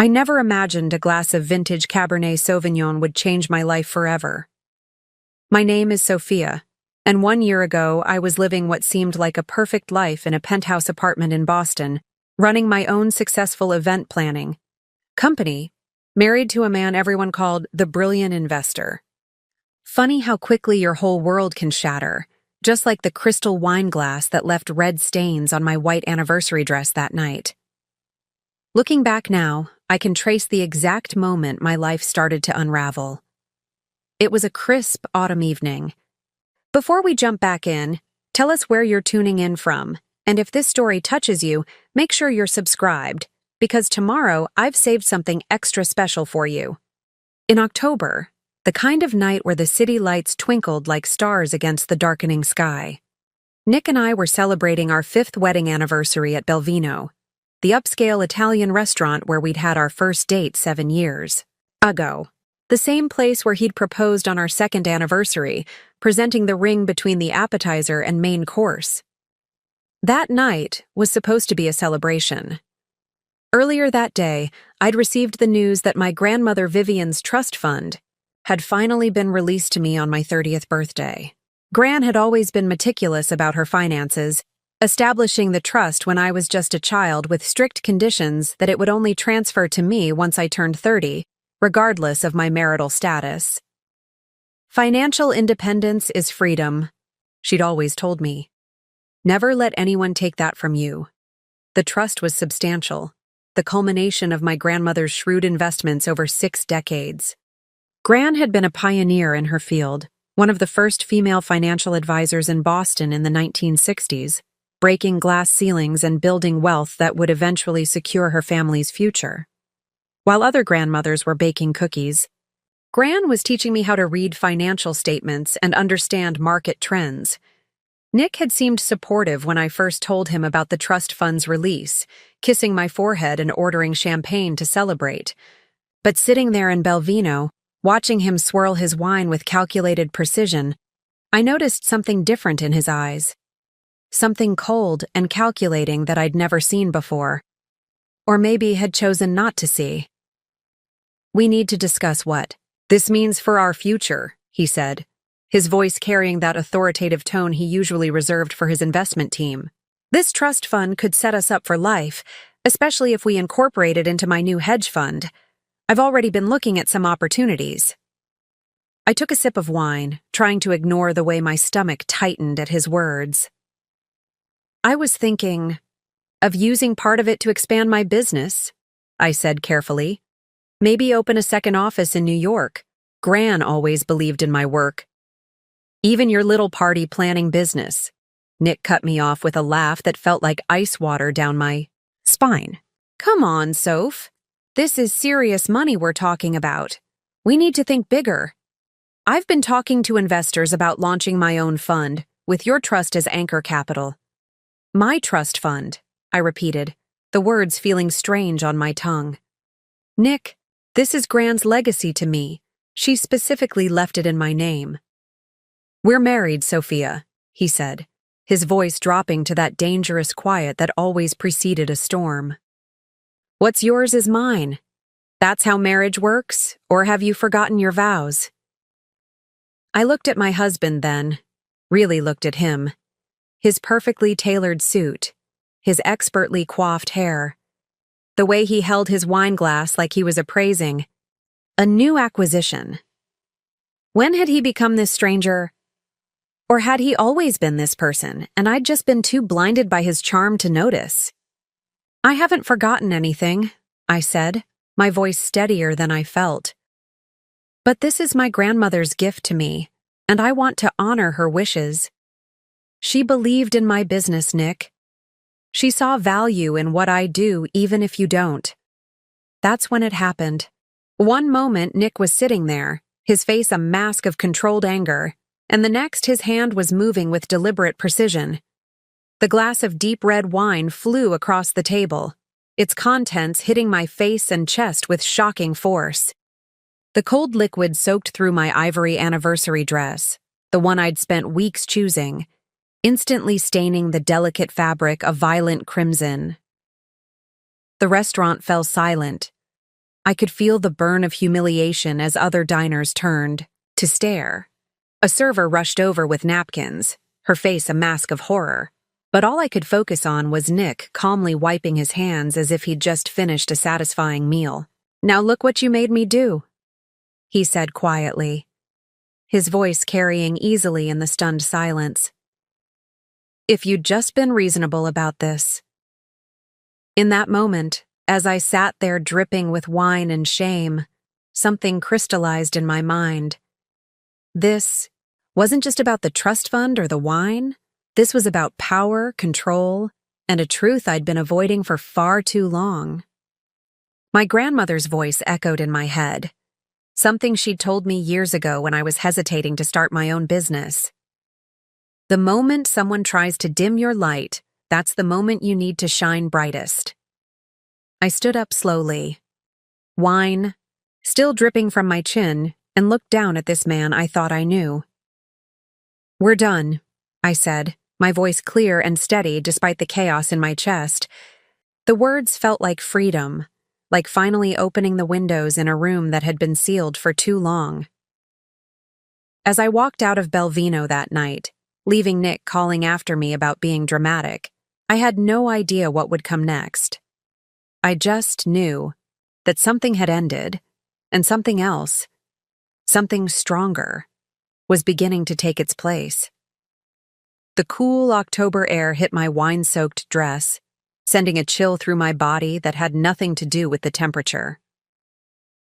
I never imagined a glass of vintage Cabernet Sauvignon would change my life forever. My name is Sophia, and 1 year ago I was living what seemed like a perfect life in a penthouse apartment in Boston, running my own successful event planning company, married to a man everyone called the brilliant investor. Funny how quickly your whole world can shatter, just like the crystal wine glass that left red stains on my white anniversary dress that night. Looking back now, I can trace the exact moment my life started to unravel. It was a crisp autumn evening. Before we jump back in, tell us where you're tuning in from, and if this story touches you, make sure you're subscribed, because tomorrow I've saved something extra special for you. In October, the kind of night where the city lights twinkled like stars against the darkening sky, Nick and I were celebrating our 5th wedding anniversary at Belvino, the upscale Italian restaurant where we'd had our first date 7 years ago. The same place where he'd proposed on our 2nd anniversary, presenting the ring between the appetizer and main course. That night was supposed to be a celebration. Earlier that day, I'd received the news that my grandmother Vivian's trust fund had finally been released to me on my 30th birthday. Gran had always been meticulous about her finances, establishing the trust when I was just a child with strict conditions that it would only transfer to me once I turned 30, regardless of my marital status. Financial independence is freedom, she'd always told me. Never let anyone take that from you. The trust was substantial, the culmination of my grandmother's shrewd investments over 6 decades. Gran had been a pioneer in her field, one of the first female financial advisors in Boston in the 1960s, breaking glass ceilings and building wealth that would eventually secure her family's future. While other grandmothers were baking cookies, Gran was teaching me how to read financial statements and understand market trends. Nick had seemed supportive when I first told him about the trust fund's release, kissing my forehead and ordering champagne to celebrate. But sitting there in Belvino, watching him swirl his wine with calculated precision, I noticed something different in his eyes. Something cold and calculating that I'd never seen before. Or maybe had chosen not to see. "We need to discuss what this means for our future," he said, his voice carrying that authoritative tone he usually reserved for his investment team. "This trust fund could set us up for life, especially if we incorporate it into my new hedge fund. I've already been looking at some opportunities." I took a sip of wine, trying to ignore the way my stomach tightened at his words. "I was thinking of using part of it to expand my business," I said carefully. "Maybe open a second office in New York. Gran always believed in my work." "Even your little party planning business," Nick cut me off with a laugh that felt like ice water down my spine. "Come on, Soph. This is serious money we're talking about. We need to think bigger. I've been talking to investors about launching my own fund, with your trust as anchor capital." "My trust fund," I repeated, the words feeling strange on my tongue. "Nick, this is Gran's legacy to me. She specifically left it in my name." "We're married, Sophia," he said, his voice dropping to that dangerous quiet that always preceded a storm. "What's yours is mine. That's how marriage works, or have you forgotten your vows?" I looked at my husband then, really looked at him. His perfectly tailored suit, his expertly coiffed hair, the way he held his wine glass like he was appraising a new acquisition. When had he become this stranger? Or had he always been this person, and I'd just been too blinded by his charm to notice? "I haven't forgotten anything," I said, my voice steadier than I felt. "But this is my grandmother's gift to me, and I want to honor her wishes. She believed in my business, Nick. She saw value in what I do even if you don't." That's when it happened. One moment Nick was sitting there, his face a mask of controlled anger, and the next his hand was moving with deliberate precision. The glass of deep red wine flew across the table, its contents hitting my face and chest with shocking force. The cold liquid soaked through my ivory anniversary dress, the one I'd spent weeks choosing, instantly staining the delicate fabric a violent crimson. The restaurant fell silent, I could feel the burn of humiliation as other diners turned to stare. A server rushed over with napkins, her face a mask of horror. But all I could focus on was Nick calmly wiping his hands as if he'd just finished a satisfying meal. "Now look what you made me do," he said quietly, his voice carrying easily in the stunned silence. "If you'd just been reasonable about this." In that moment, as I sat there dripping with wine and shame, something crystallized in my mind. This wasn't just about the trust fund or the wine. This was about power, control, and a truth I'd been avoiding for far too long. My grandmother's voice echoed in my head, something she'd told me years ago when I was hesitating to start my own business. The moment someone tries to dim your light, that's the moment you need to shine brightest. I stood up slowly, wine still dripping from my chin, and looked down at this man I thought I knew. "We're done," I said, my voice clear and steady despite the chaos in my chest. The words felt like freedom, like finally opening the windows in a room that had been sealed for too long. As I walked out of Belvino that night, leaving Nick calling after me about being dramatic, I had no idea what would come next. I just knew that something had ended, and something else, something stronger, was beginning to take its place. The cool October air hit my wine-soaked dress, sending a chill through my body that had nothing to do with the temperature.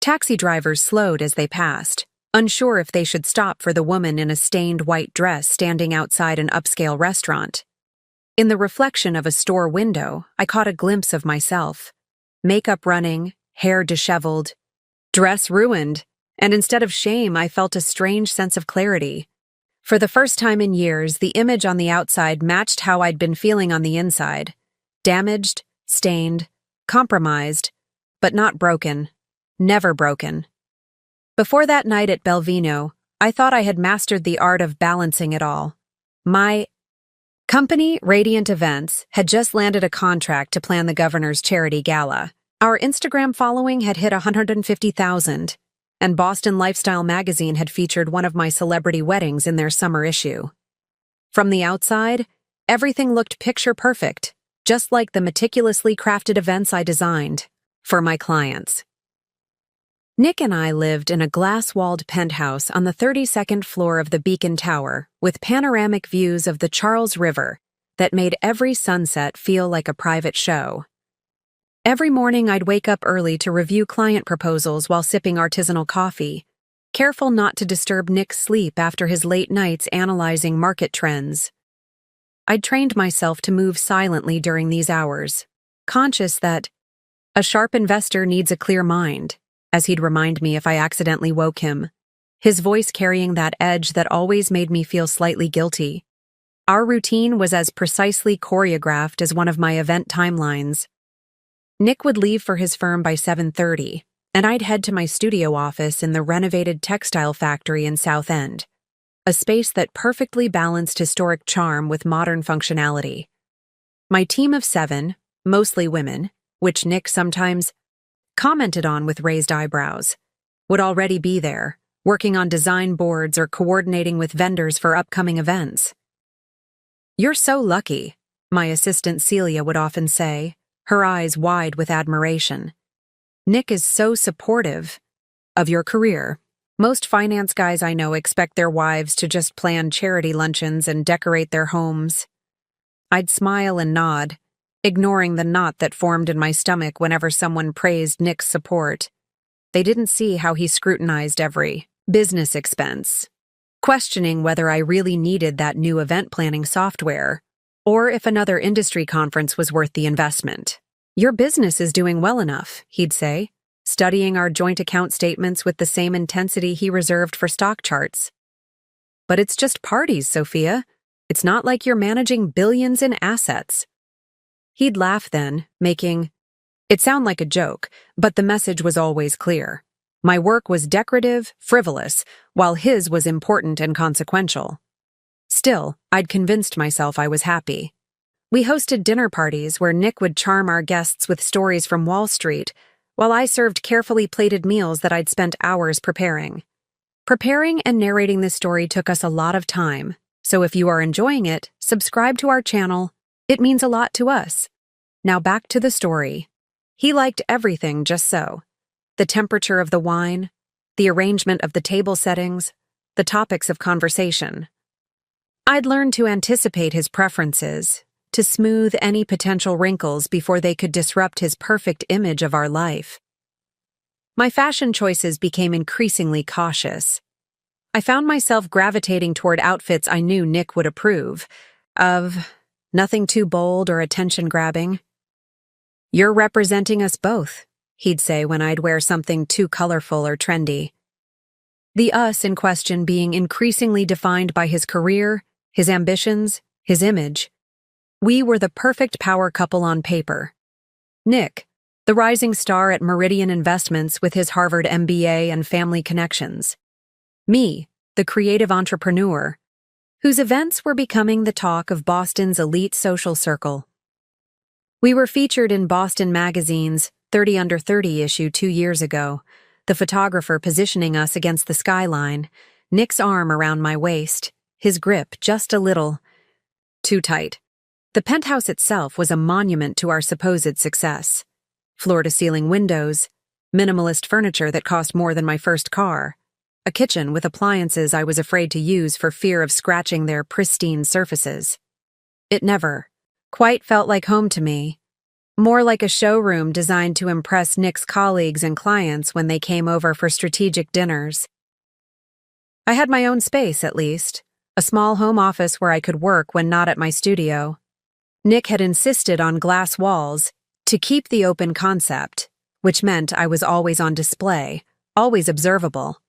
Taxi drivers slowed as they passed, unsure if they should stop for the woman in a stained white dress standing outside an upscale restaurant. In the reflection of a store window, I caught a glimpse of myself. Makeup running, hair disheveled, dress ruined, and instead of shame, I felt a strange sense of clarity. For the first time in years, the image on the outside matched how I'd been feeling on the inside. Damaged, stained, compromised, but not broken. Never broken. Before that night at Belvino, I thought I had mastered the art of balancing it all. My company, Radiant Events, had just landed a contract to plan the governor's charity gala. Our Instagram following had hit 150,000. And Boston Lifestyle magazine had featured one of my celebrity weddings in their summer issue. From the outside, everything looked picture perfect, just like the meticulously crafted events I designed for my clients. Nick and I lived in a glass-walled penthouse on the 32nd floor of the Beacon Tower with panoramic views of the Charles River that made every sunset feel like a private show. Every morning I'd wake up early to review client proposals while sipping artisanal coffee, careful not to disturb Nick's sleep after his late nights analyzing market trends. I'd trained myself to move silently during these hours, conscious that a sharp investor needs a clear mind, as he'd remind me if I accidentally woke him, his voice carrying that edge that always made me feel slightly guilty. Our routine was as precisely choreographed as one of my event timelines. Nick would leave for his firm by 7:30, and I'd head to my studio office in the renovated textile factory in South End, a space that perfectly balanced historic charm with modern functionality. My team of 7, mostly women, which Nick sometimes commented on with raised eyebrows, would already be there, working on design boards or coordinating with vendors for upcoming events. "You're so lucky," my assistant Celia would often say, her eyes wide with admiration. "Nick is so supportive of your career. Most finance guys I know expect their wives to just plan charity luncheons and decorate their homes." I'd smile and nod, ignoring the knot that formed in my stomach whenever someone praised Nick's support. They didn't see how he scrutinized every business expense, questioning whether I really needed that new event planning software, or if another industry conference was worth the investment. "Your business is doing well enough," he'd say, studying our joint account statements with the same intensity he reserved for stock charts. "But it's just parties, Sophia. It's not like you're managing billions in assets." He'd laugh then, making it sound like a joke, but the message was always clear. My work was decorative, frivolous, while his was important and consequential. Still, I'd convinced myself I was happy. We hosted dinner parties where Nick would charm our guests with stories from Wall Street, while I served carefully plated meals that I'd spent hours preparing. Preparing and narrating this story took us a lot of time, so if you are enjoying it, subscribe to our channel. It means a lot to us. Now back to the story. He liked everything just so. The temperature of the wine, the arrangement of the table settings, the topics of conversation. I'd learned to anticipate his preferences, to smooth any potential wrinkles before they could disrupt his perfect image of our life. My fashion choices became increasingly cautious. I found myself gravitating toward outfits I knew Nick would approve of, nothing too bold or attention-grabbing. "You're representing us both," he'd say when I'd wear something too colorful or trendy. The us in question being increasingly defined by his career, his ambitions, his image. We were the perfect power couple on paper. Nick, the rising star at Meridian Investments with his Harvard MBA and family connections. Me, the creative entrepreneur, whose events were becoming the talk of Boston's elite social circle. We were featured in Boston Magazine's 30 Under 30 issue 2 years ago, the photographer positioning us against the skyline, Nick's arm around my waist, his grip just a little too tight. The penthouse itself was a monument to our supposed success. Floor-to-ceiling windows, minimalist furniture that cost more than my first car, a kitchen with appliances I was afraid to use for fear of scratching their pristine surfaces. It never quite felt like home to me, more like a showroom designed to impress Nick's colleagues and clients when they came over for strategic dinners. I had my own space, at least, a small home office where I could work when not at my studio. Nick had insisted on glass walls to keep the open concept, which meant I was always on display, always observable.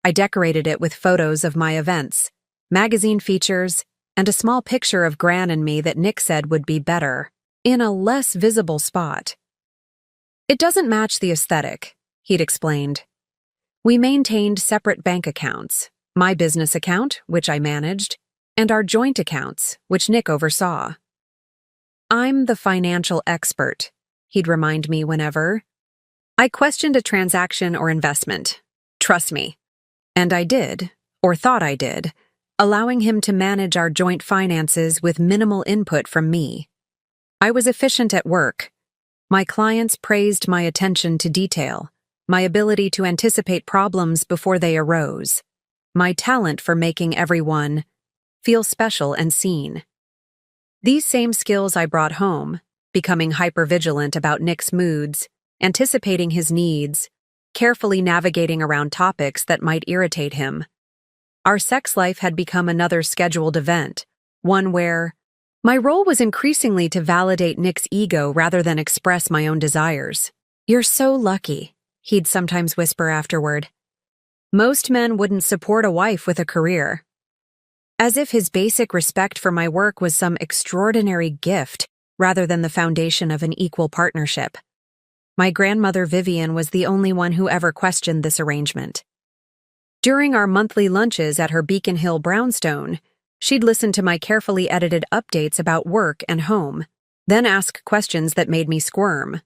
I decorated it with photos of my events, magazine features, and a small picture of Gran and me that Nick said would be better, in a less visible spot. "It doesn't match the aesthetic," he'd explained. We maintained separate bank accounts, my business account, which I managed, and our joint accounts, which Nick oversaw. "I'm the financial expert," he'd remind me whenever I questioned a transaction or investment. "Trust me." And I did, or thought I did, allowing him to manage our joint finances with minimal input from me. I was efficient at work. My clients praised my attention to detail, my ability to anticipate problems before they arose, my talent for making everyone feel special and seen. These same skills I brought home, becoming hypervigilant about Nick's moods, anticipating his needs, carefully navigating around topics that might irritate him. Our sex life had become another scheduled event, one where my role was increasingly to validate Nick's ego rather than express my own desires. "You're so lucky," he'd sometimes whisper afterward. "Most men wouldn't support a wife with a career." As if his basic respect for my work was some extraordinary gift rather than the foundation of an equal partnership. My grandmother Vivian was the only one who ever questioned this arrangement. During our monthly lunches at her Beacon Hill brownstone, she'd listen to my carefully edited updates about work and home, then ask questions that made me squirm.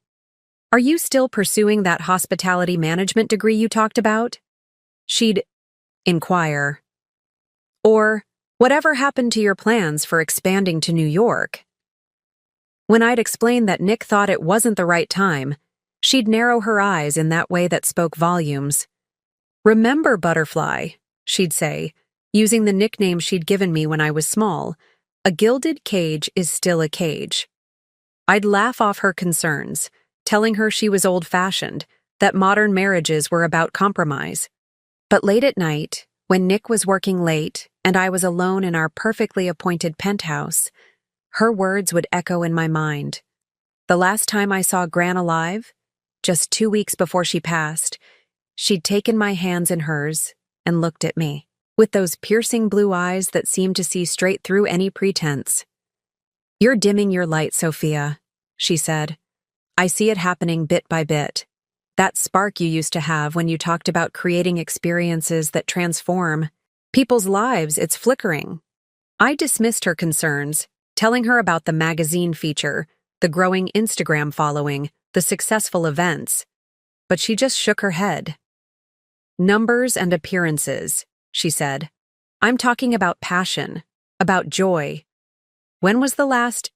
"Are you still pursuing that hospitality management degree you talked about?" She'd inquire. Or, "Whatever happened to your plans for expanding to New York?" When I'd explained that Nick thought it wasn't the right time, she'd narrow her eyes in that way that spoke volumes. "Remember, Butterfly," she'd say, using the nickname she'd given me when I was small, "a gilded cage is still a cage." I'd laugh off her concerns, telling her she was old-fashioned, that modern marriages were about compromise. But late at night, when Nick was working late and I was alone in our perfectly appointed penthouse, her words would echo in my mind. The last time I saw Gran alive, just 2 weeks before she passed, she'd taken my hands in hers and looked at me, with those piercing blue eyes that seemed to see straight through any pretense. "You're dimming your light, Sophia," she said. "I see it happening bit by bit. That spark you used to have when you talked about creating experiences that transform people's lives, it's flickering." I dismissed her concerns, telling her about the magazine feature, the growing Instagram following, the successful events. but she just shook her head. "Numbers and appearances," she said. "I'm talking about passion, about joy. When was the last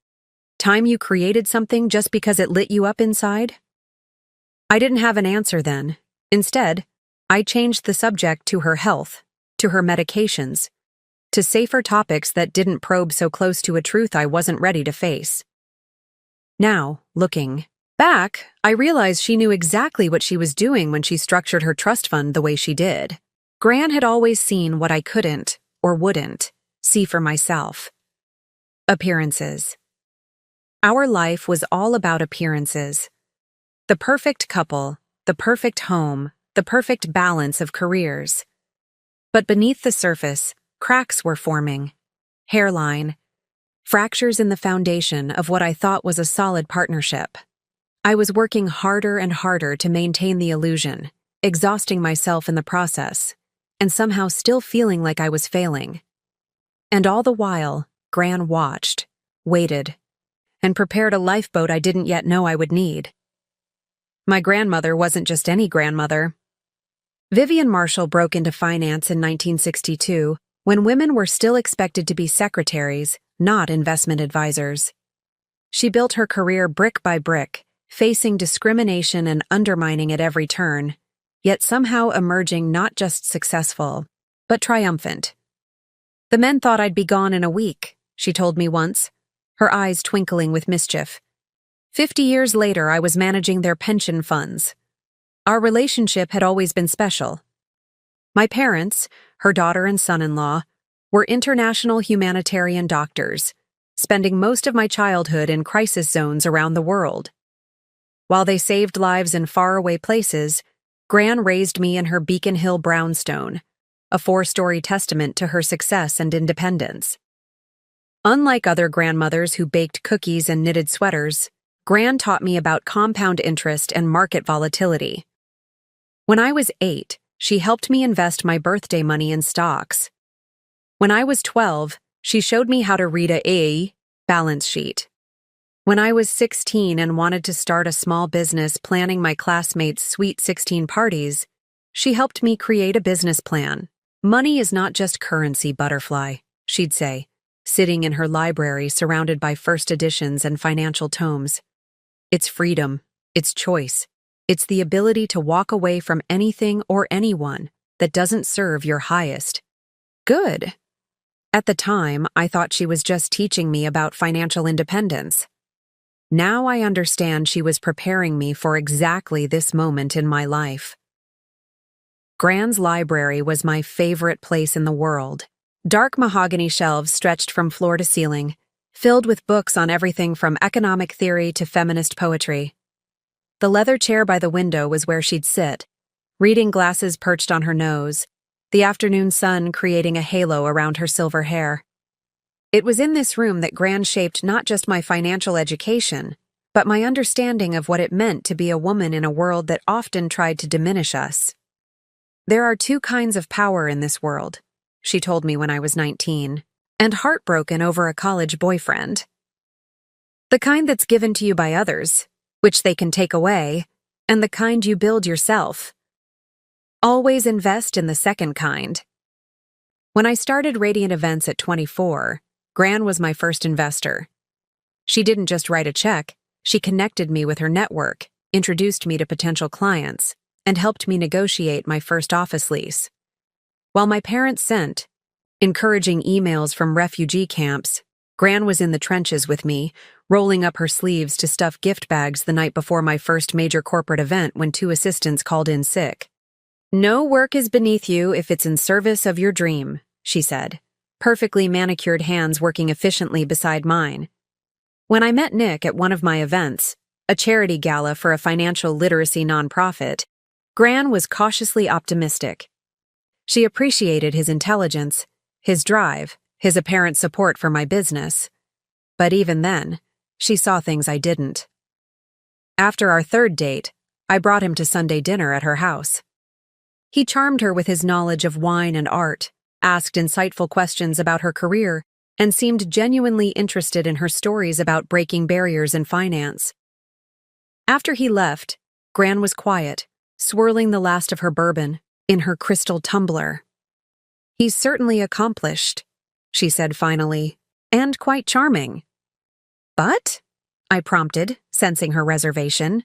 time you created something just because it lit you up inside?" I didn't have an answer then. Instead, I changed the subject to her health, to her medications, to safer topics that didn't probe so close to a truth I wasn't ready to face. Now, looking back, I realized she knew exactly what she was doing when she structured her trust fund the way she did. Gran had always seen what I couldn't, or wouldn't, see for myself. Appearances. Our life was all about appearances. The perfect couple, the perfect home, the perfect balance of careers. But beneath the surface, cracks were forming. Hairline. Fractures in the foundation of what I thought was a solid partnership. I was working harder and harder to maintain the illusion, exhausting myself in the process, and somehow still feeling like I was failing. And all the while, Gran watched, waited, and prepared a lifeboat I didn't yet know I would need. My grandmother wasn't just any grandmother. Vivian Marshall broke into finance in 1962 when women were still expected to be secretaries, not investment advisors. She built her career brick by brick, facing discrimination and undermining at every turn, yet somehow emerging not just successful, but triumphant. "The men thought I'd be gone in a week," she told me once, her eyes twinkling with mischief. 50 years later, I was managing their pension funds. Our relationship had always been special. My parents, her daughter and son-in-law, were international humanitarian doctors, spending most of my childhood in crisis zones around the world. While they saved lives in faraway places, Gran raised me in her Beacon Hill brownstone, a 4-story testament to her success and independence. Unlike other grandmothers who baked cookies and knitted sweaters, Gran taught me about compound interest and market volatility. When I was 8, she helped me invest my birthday money in stocks. When I was 12, she showed me how to read a balance sheet. When I was 16 and wanted to start a small business planning my classmates' Sweet 16 parties, she helped me create a business plan. "Money is not just currency, butterfly," she'd say, sitting in her library surrounded by first editions and financial tomes. "It's freedom, it's choice, it's the ability to walk away from anything or anyone that doesn't serve your highest good." At the time, I thought she was just teaching me about financial independence. Now I understand she was preparing me for exactly this moment in my life. Gran's library was my favorite place in the world. Dark mahogany shelves stretched from floor to ceiling, filled with books on everything from economic theory to feminist poetry. The leather chair by the window was where she'd sit, reading glasses perched on her nose, the afternoon sun creating a halo around her silver hair. It was in this room that Gran shaped not just my financial education, but my understanding of what it meant to be a woman in a world that often tried to diminish us. "There are 2 kinds of power in this world," she told me when I was 19, and heartbroken over a college boyfriend. "The kind that's given to you by others, which they can take away, and the kind you build yourself. Always invest in the second kind." When I started Radiant Events at 24, Gran was my first investor. She didn't just write a check, she connected me with her network, introduced me to potential clients, and helped me negotiate my first office lease. While my parents sent encouraging emails from refugee camps, Gran was in the trenches with me, rolling up her sleeves to stuff gift bags the night before my first major corporate event when 2 assistants called in sick. "No work is beneath you if it's in service of your dream," she said, perfectly manicured hands working efficiently beside mine. When I met Nick at one of my events, a charity gala for a financial literacy nonprofit, Gran was cautiously optimistic. She appreciated his intelligence, his drive, his apparent support for my business. But even then, she saw things I didn't. After our 3rd date, I brought him to Sunday dinner at her house. He charmed her with his knowledge of wine and art, asked insightful questions about her career, and seemed genuinely interested in her stories about breaking barriers in finance. After he left, Gran was quiet, swirling the last of her bourbon in her crystal tumbler. "He's certainly accomplished," she said finally, "and quite charming." "But?" I prompted, sensing her reservation.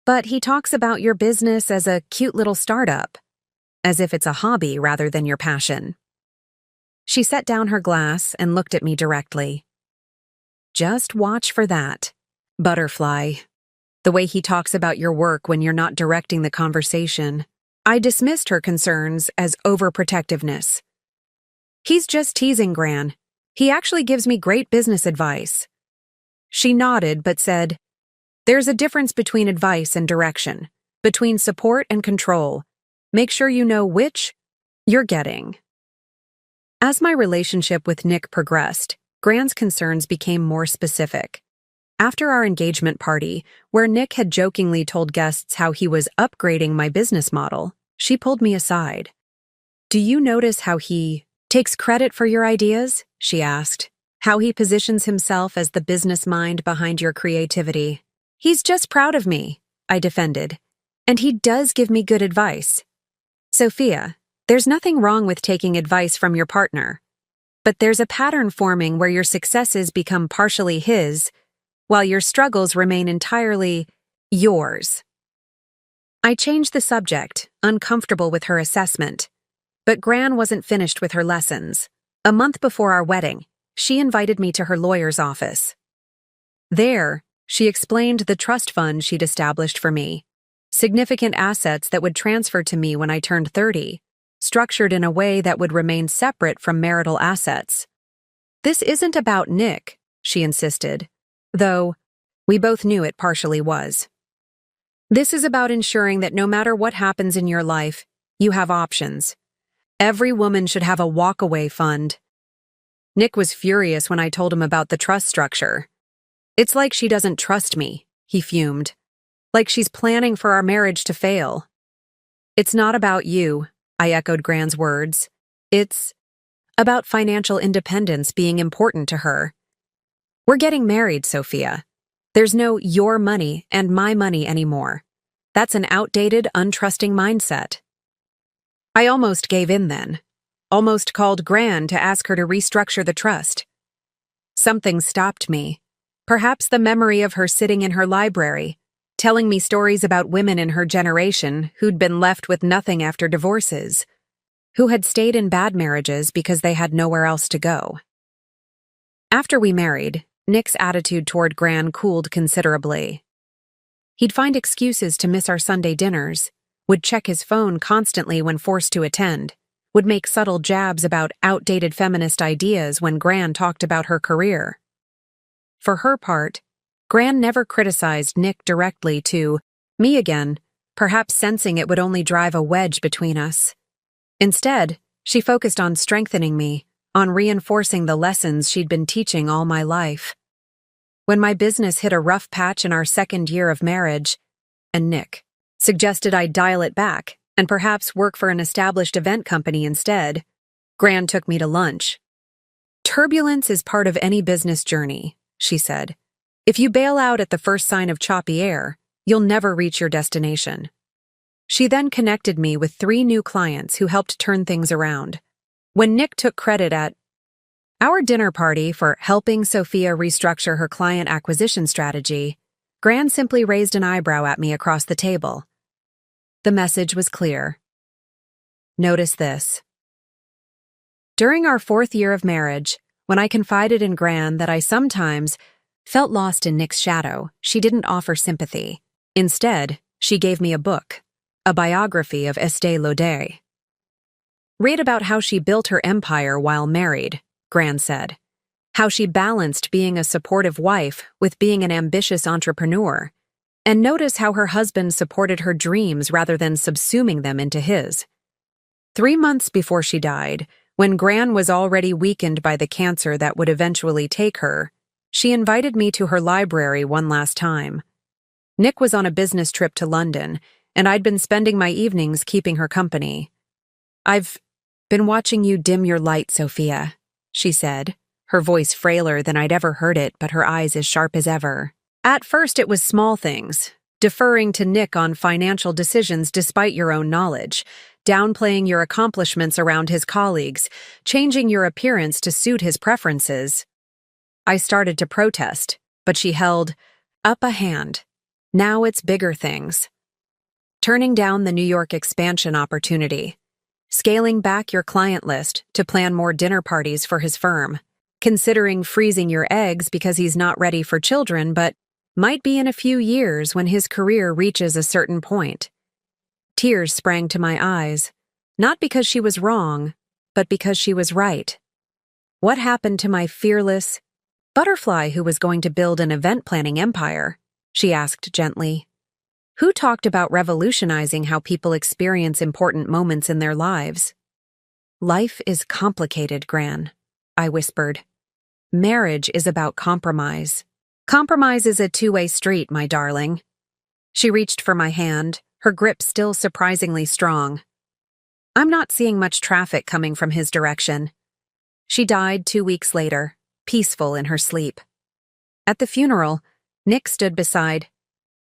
"But he talks about your business as a cute little startup, as if it's a hobby rather than your passion." She set down her glass and looked at me directly. "Just watch for that. Butterfly. The way he talks about your work when you're not directing the conversation." I dismissed her concerns as overprotectiveness. "He's just teasing, Gran. He actually gives me great business advice." She nodded but said, "There's a difference between advice and direction, between support and control. Make sure you know which you're getting." As my relationship with Nick progressed, Gran's concerns became more specific. After our engagement party, where Nick had jokingly told guests how he was upgrading my business model, she pulled me aside. "Do you notice how he takes credit for your ideas?" she asked. "How he positions himself as the business mind behind your creativity?" "He's just proud of me," I defended. "And he does give me good advice." "Sophia, there's nothing wrong with taking advice from your partner. But there's a pattern forming where your successes become partially his, while your struggles remain entirely yours." I changed the subject, uncomfortable with her assessment. But Gran wasn't finished with her lessons. A month before our wedding, she invited me to her lawyer's office. There, she explained the trust fund she'd established for me, significant assets that would transfer to me when I turned 30, structured in a way that would remain separate from marital assets. "This isn't about Nick," she insisted, though we both knew it partially was. "This is about ensuring that no matter what happens in your life, you have options. Every woman should have a walk-away fund." Nick was furious when I told him about the trust structure. "It's like she doesn't trust me," he fumed. "Like she's planning for our marriage to fail." "It's not about you," I echoed Gran's words. "It's about financial independence being important to her. We're getting married, Sophia. There's no your money and my money anymore. That's an outdated, untrusting mindset." I almost gave in then. Almost called Gran to ask her to restructure the trust. Something stopped me. Perhaps the memory of her sitting in her library, telling me stories about women in her generation who'd been left with nothing after divorces, who had stayed in bad marriages because they had nowhere else to go. After we married, Nick's attitude toward Gran cooled considerably. He'd find excuses to miss our Sunday dinners, would check his phone constantly when forced to attend, would make subtle jabs about outdated feminist ideas when Gran talked about her career. For her part, Gran never criticized Nick directly to me again, perhaps sensing it would only drive a wedge between us. Instead, she focused on strengthening me, on reinforcing the lessons she'd been teaching all my life. When my business hit a rough patch in our second year of marriage, and Nick suggested I dial it back and perhaps work for an established event company instead, Gran took me to lunch. "Turbulence is part of any business journey," she said. "If you bail out at the first sign of choppy air, you'll never reach your destination." She then connected me with 3 new clients who helped turn things around. When Nick took credit at our dinner party for helping Sophia restructure her client acquisition strategy, Gran simply raised an eyebrow at me across the table. The message was clear. Notice this. During our 4th year of marriage, when I confided in Gran that I sometimes felt lost in Nick's shadow, she didn't offer sympathy. Instead, she gave me a book, a biography of Estée Lauder. "Read about how she built her empire while married," Gran said. "How she balanced being a supportive wife with being an ambitious entrepreneur. And notice how her husband supported her dreams rather than subsuming them into his." 3 months before she died, when Gran was already weakened by the cancer that would eventually take her, she invited me to her library one last time. Nick was on a business trip to London, and I'd been spending my evenings keeping her company. "I've been watching you dim your light, Sophia," she said, her voice frailer than I'd ever heard it, but her eyes as sharp as ever. "At first it was small things, deferring to Nick on financial decisions despite your own knowledge, downplaying your accomplishments around his colleagues, changing your appearance to suit his preferences. I started to protest, but she held up a hand. Now it's bigger things. Turning down the New York expansion opportunity. Scaling back your client list to plan more dinner parties for his firm. Considering freezing your eggs because he's not ready for children but might be in a few years when his career reaches a certain point. Tears sprang to my eyes, not because she was wrong, but because she was right. What happened to my fearless butterfly who was going to build an event planning empire? She asked gently. Who talked about revolutionizing how people experience important moments in their lives? Life is complicated, Gran, I whispered. Marriage is about compromise. Compromise is a two-way street, my darling. She reached for my hand, her grip still surprisingly strong. I'm not seeing much traffic coming from his direction. She died 2 weeks later, peaceful in her sleep. At the funeral, Nick stood beside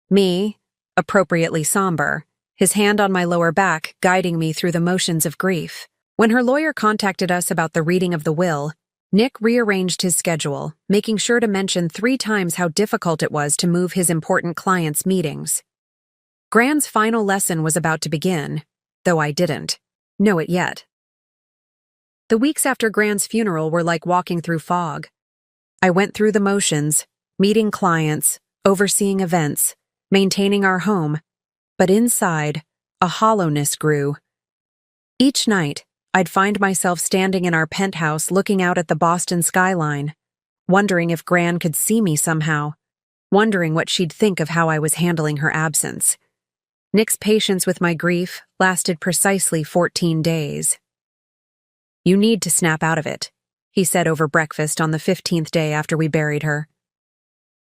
me, appropriately somber, his hand on my lower back guiding me through the motions of grief. When her lawyer contacted us about the reading of the will, Nick rearranged his schedule, making sure to mention 3 times how difficult it was to move his important clients' meetings. Gran's final lesson was about to begin, though I didn't know it yet. The weeks after Gran's funeral were like walking through fog. I went through the motions, meeting clients, overseeing events, maintaining our home, but inside, a hollowness grew. Each night, I'd find myself standing in our penthouse looking out at the Boston skyline, wondering if Gran could see me somehow, wondering what she'd think of how I was handling her absence. Nick's patience with my grief lasted precisely 14 days. You need to snap out of it, he said over breakfast on the 15th day after we buried her.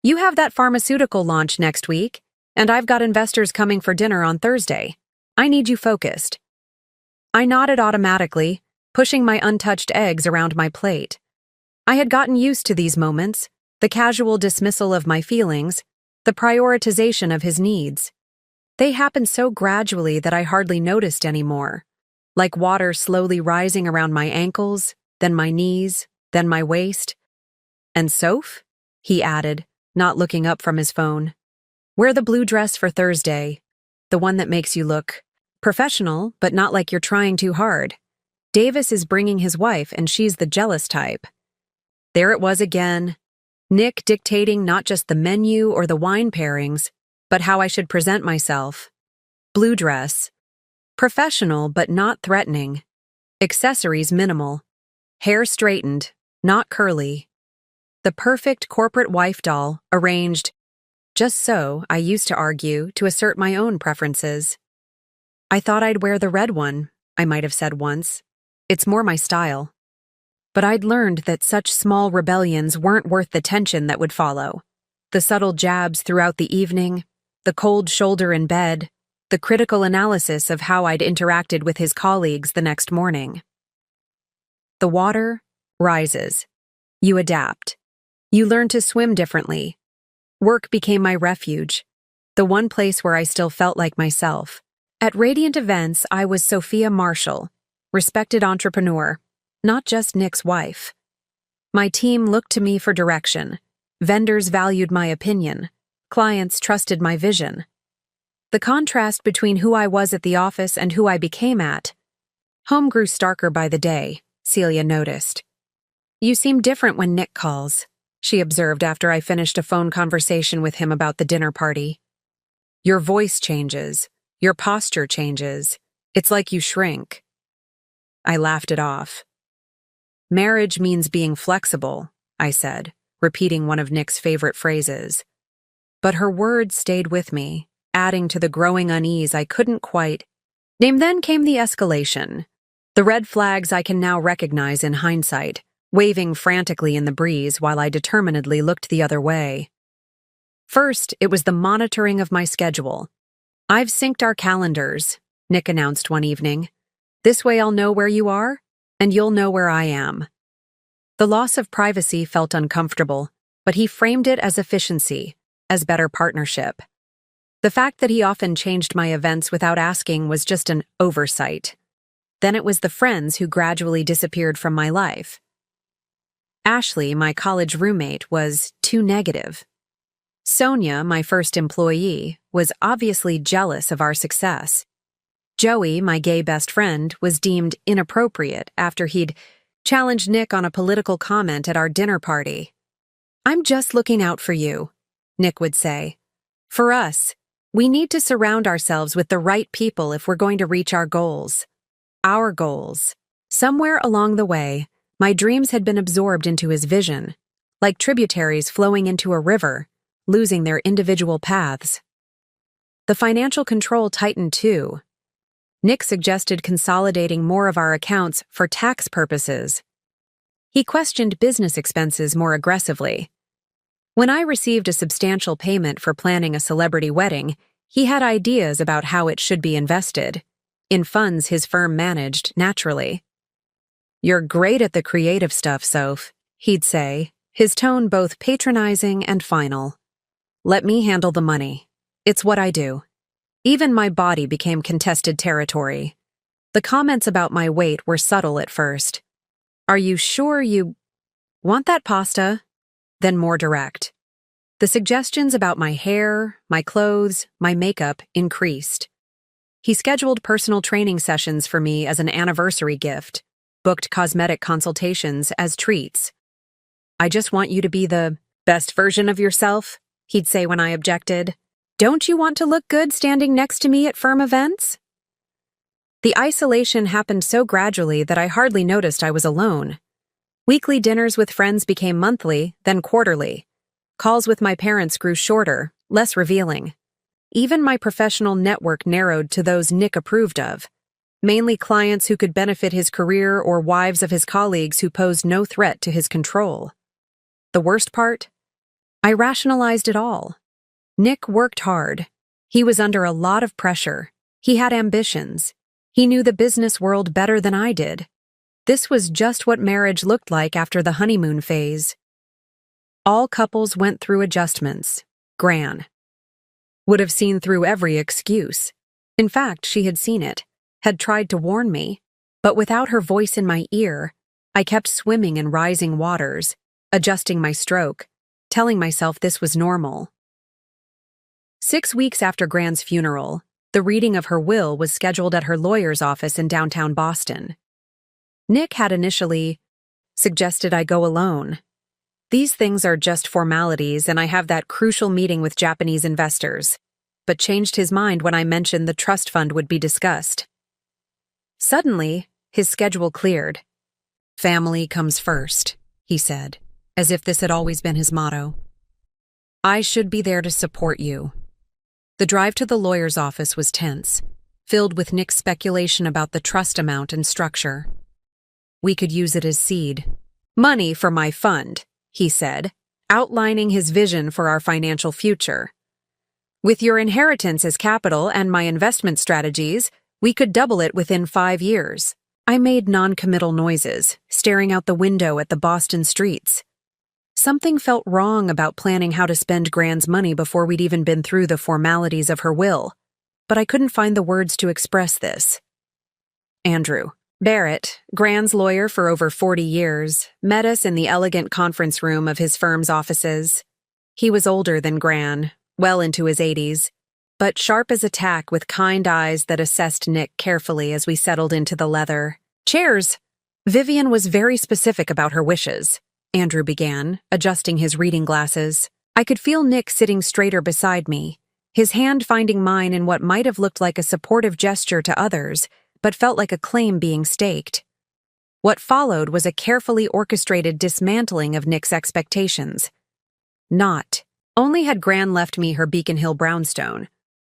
You have that pharmaceutical launch next week, and I've got investors coming for dinner on Thursday. I need you focused. I nodded automatically, pushing my untouched eggs around my plate. I had gotten used to these moments, the casual dismissal of my feelings, the prioritization of his needs. They happened so gradually that I hardly noticed anymore, like water slowly rising around my ankles, then my knees, then my waist. And Soph? He added, not looking up from his phone. Wear the blue dress for Thursday, the one that makes you look professional, but not like you're trying too hard. Davis is bringing his wife, and she's the jealous type. There it was again. Nick dictating not just the menu or the wine pairings, but how I should present myself. Blue dress. Professional, but not threatening. Accessories minimal. Hair straightened, not curly. The perfect corporate wife doll, arranged just so, I used to argue, to assert my own preferences. I thought I'd wear the red one, I might have said once. It's more my style. But I'd learned that such small rebellions weren't worth the tension that would follow. The subtle jabs throughout the evening, the cold shoulder in bed, the critical analysis of how I'd interacted with his colleagues the next morning. The water rises. You adapt. You learn to swim differently. Work became my refuge, the one place where I still felt like myself. At Radiant Events, I was Sophia Marshall, respected entrepreneur, not just Nick's wife. My team looked to me for direction. Vendors valued my opinion. Clients trusted my vision. The contrast between who I was at the office and who I became at home grew starker by the day, Celia noticed. You seem different when Nick calls, she observed after I finished a phone conversation with him about the dinner party. Your voice changes. Your posture changes. It's like you shrink. I laughed it off. Marriage means being flexible, I said, repeating one of Nick's favorite phrases. But her words stayed with me, adding to the growing unease I couldn't quite name. Then came the escalation. The red flags I can now recognize in hindsight, waving frantically in the breeze while I determinedly looked the other way. First, it was the monitoring of my schedule. I've synced our calendars, Nick announced one evening. This way I'll know where you are, and you'll know where I am. The loss of privacy felt uncomfortable, but he framed it as efficiency, as better partnership. The fact that he often changed my events without asking was just an oversight. Then it was the friends who gradually disappeared from my life. Ashley, my college roommate, was too negative. Sonia, my first employee, was obviously jealous of our success. Joey, my gay best friend, was deemed inappropriate after he'd challenged Nick on a political comment at our dinner party. "I'm just looking out for you," Nick would say. "For us, we need to surround ourselves with the right people if we're going to reach our goals." Our goals. Somewhere along the way, my dreams had been absorbed into his vision, like tributaries flowing into a river, losing their individual paths. The financial control tightened too. Nick suggested consolidating more of our accounts for tax purposes. He questioned business expenses more aggressively. When I received a substantial payment for planning a celebrity wedding, he had ideas about how it should be invested, in funds his firm managed naturally. "You're great at the creative stuff, Soph," he'd say, his tone both patronizing and final. "Let me handle the money. It's what I do." Even my body became contested territory. The comments about my weight were subtle at first. "Are you sure you want that pasta?" Then more direct. The suggestions about my hair, my clothes, my makeup increased. He scheduled personal training sessions for me as an anniversary gift, booked cosmetic consultations as treats. "I just want you to be the best version of yourself," he'd say when I objected. "Don't you want to look good standing next to me at firm events?" The isolation happened so gradually that I hardly noticed I was alone. Weekly dinners with friends became monthly, then quarterly. Calls with my parents grew shorter, less revealing. Even my professional network narrowed to those Nick approved of, mainly clients who could benefit his career or wives of his colleagues who posed no threat to his control. The worst part? I rationalized it all. Nick worked hard. He was under a lot of pressure. He had ambitions. He knew the business world better than I did. This was just what marriage looked like after the honeymoon phase. All couples went through adjustments. Gran would have seen through every excuse. In fact, she had seen it, had tried to warn me, but without her voice in my ear, I kept swimming in rising waters, adjusting my stroke, telling myself this was normal. 6 weeks after Gran's funeral, the reading of her will was scheduled at her lawyer's office in downtown Boston. Nick had initially suggested I go alone. "These things are just formalities, and I have that crucial meeting with Japanese investors," but changed his mind when I mentioned the trust fund would be discussed. Suddenly, his schedule cleared. "Family comes first," he said, as if this had always been his motto. "I should be there to support you." The drive to the lawyer's office was tense, filled with Nick's speculation about the trust amount and structure. "We could use it as seed. Money for my fund," he said, outlining his vision for our financial future. "With your inheritance as capital and my investment strategies, we could double it within 5 years." I made non-committal noises, staring out the window at the Boston streets. Something felt wrong about planning how to spend Gran's money before we'd even been through the formalities of her will, but I couldn't find the words to express this. Andrew Barrett, Gran's lawyer for over 40 years, met us in the elegant conference room of his firm's offices. He was older than Gran, well into his 80s, but sharp as a tack with kind eyes that assessed Nick carefully as we settled into the leather. "Chairs!" Vivian was very specific about her wishes, Andrew began, adjusting his reading glasses. I could feel Nick sitting straighter beside me, his hand finding mine in what might have looked like a supportive gesture to others, but felt like a claim being staked. What followed was a carefully orchestrated dismantling of Nick's expectations. Not only had Gran left me her Beacon Hill brownstone,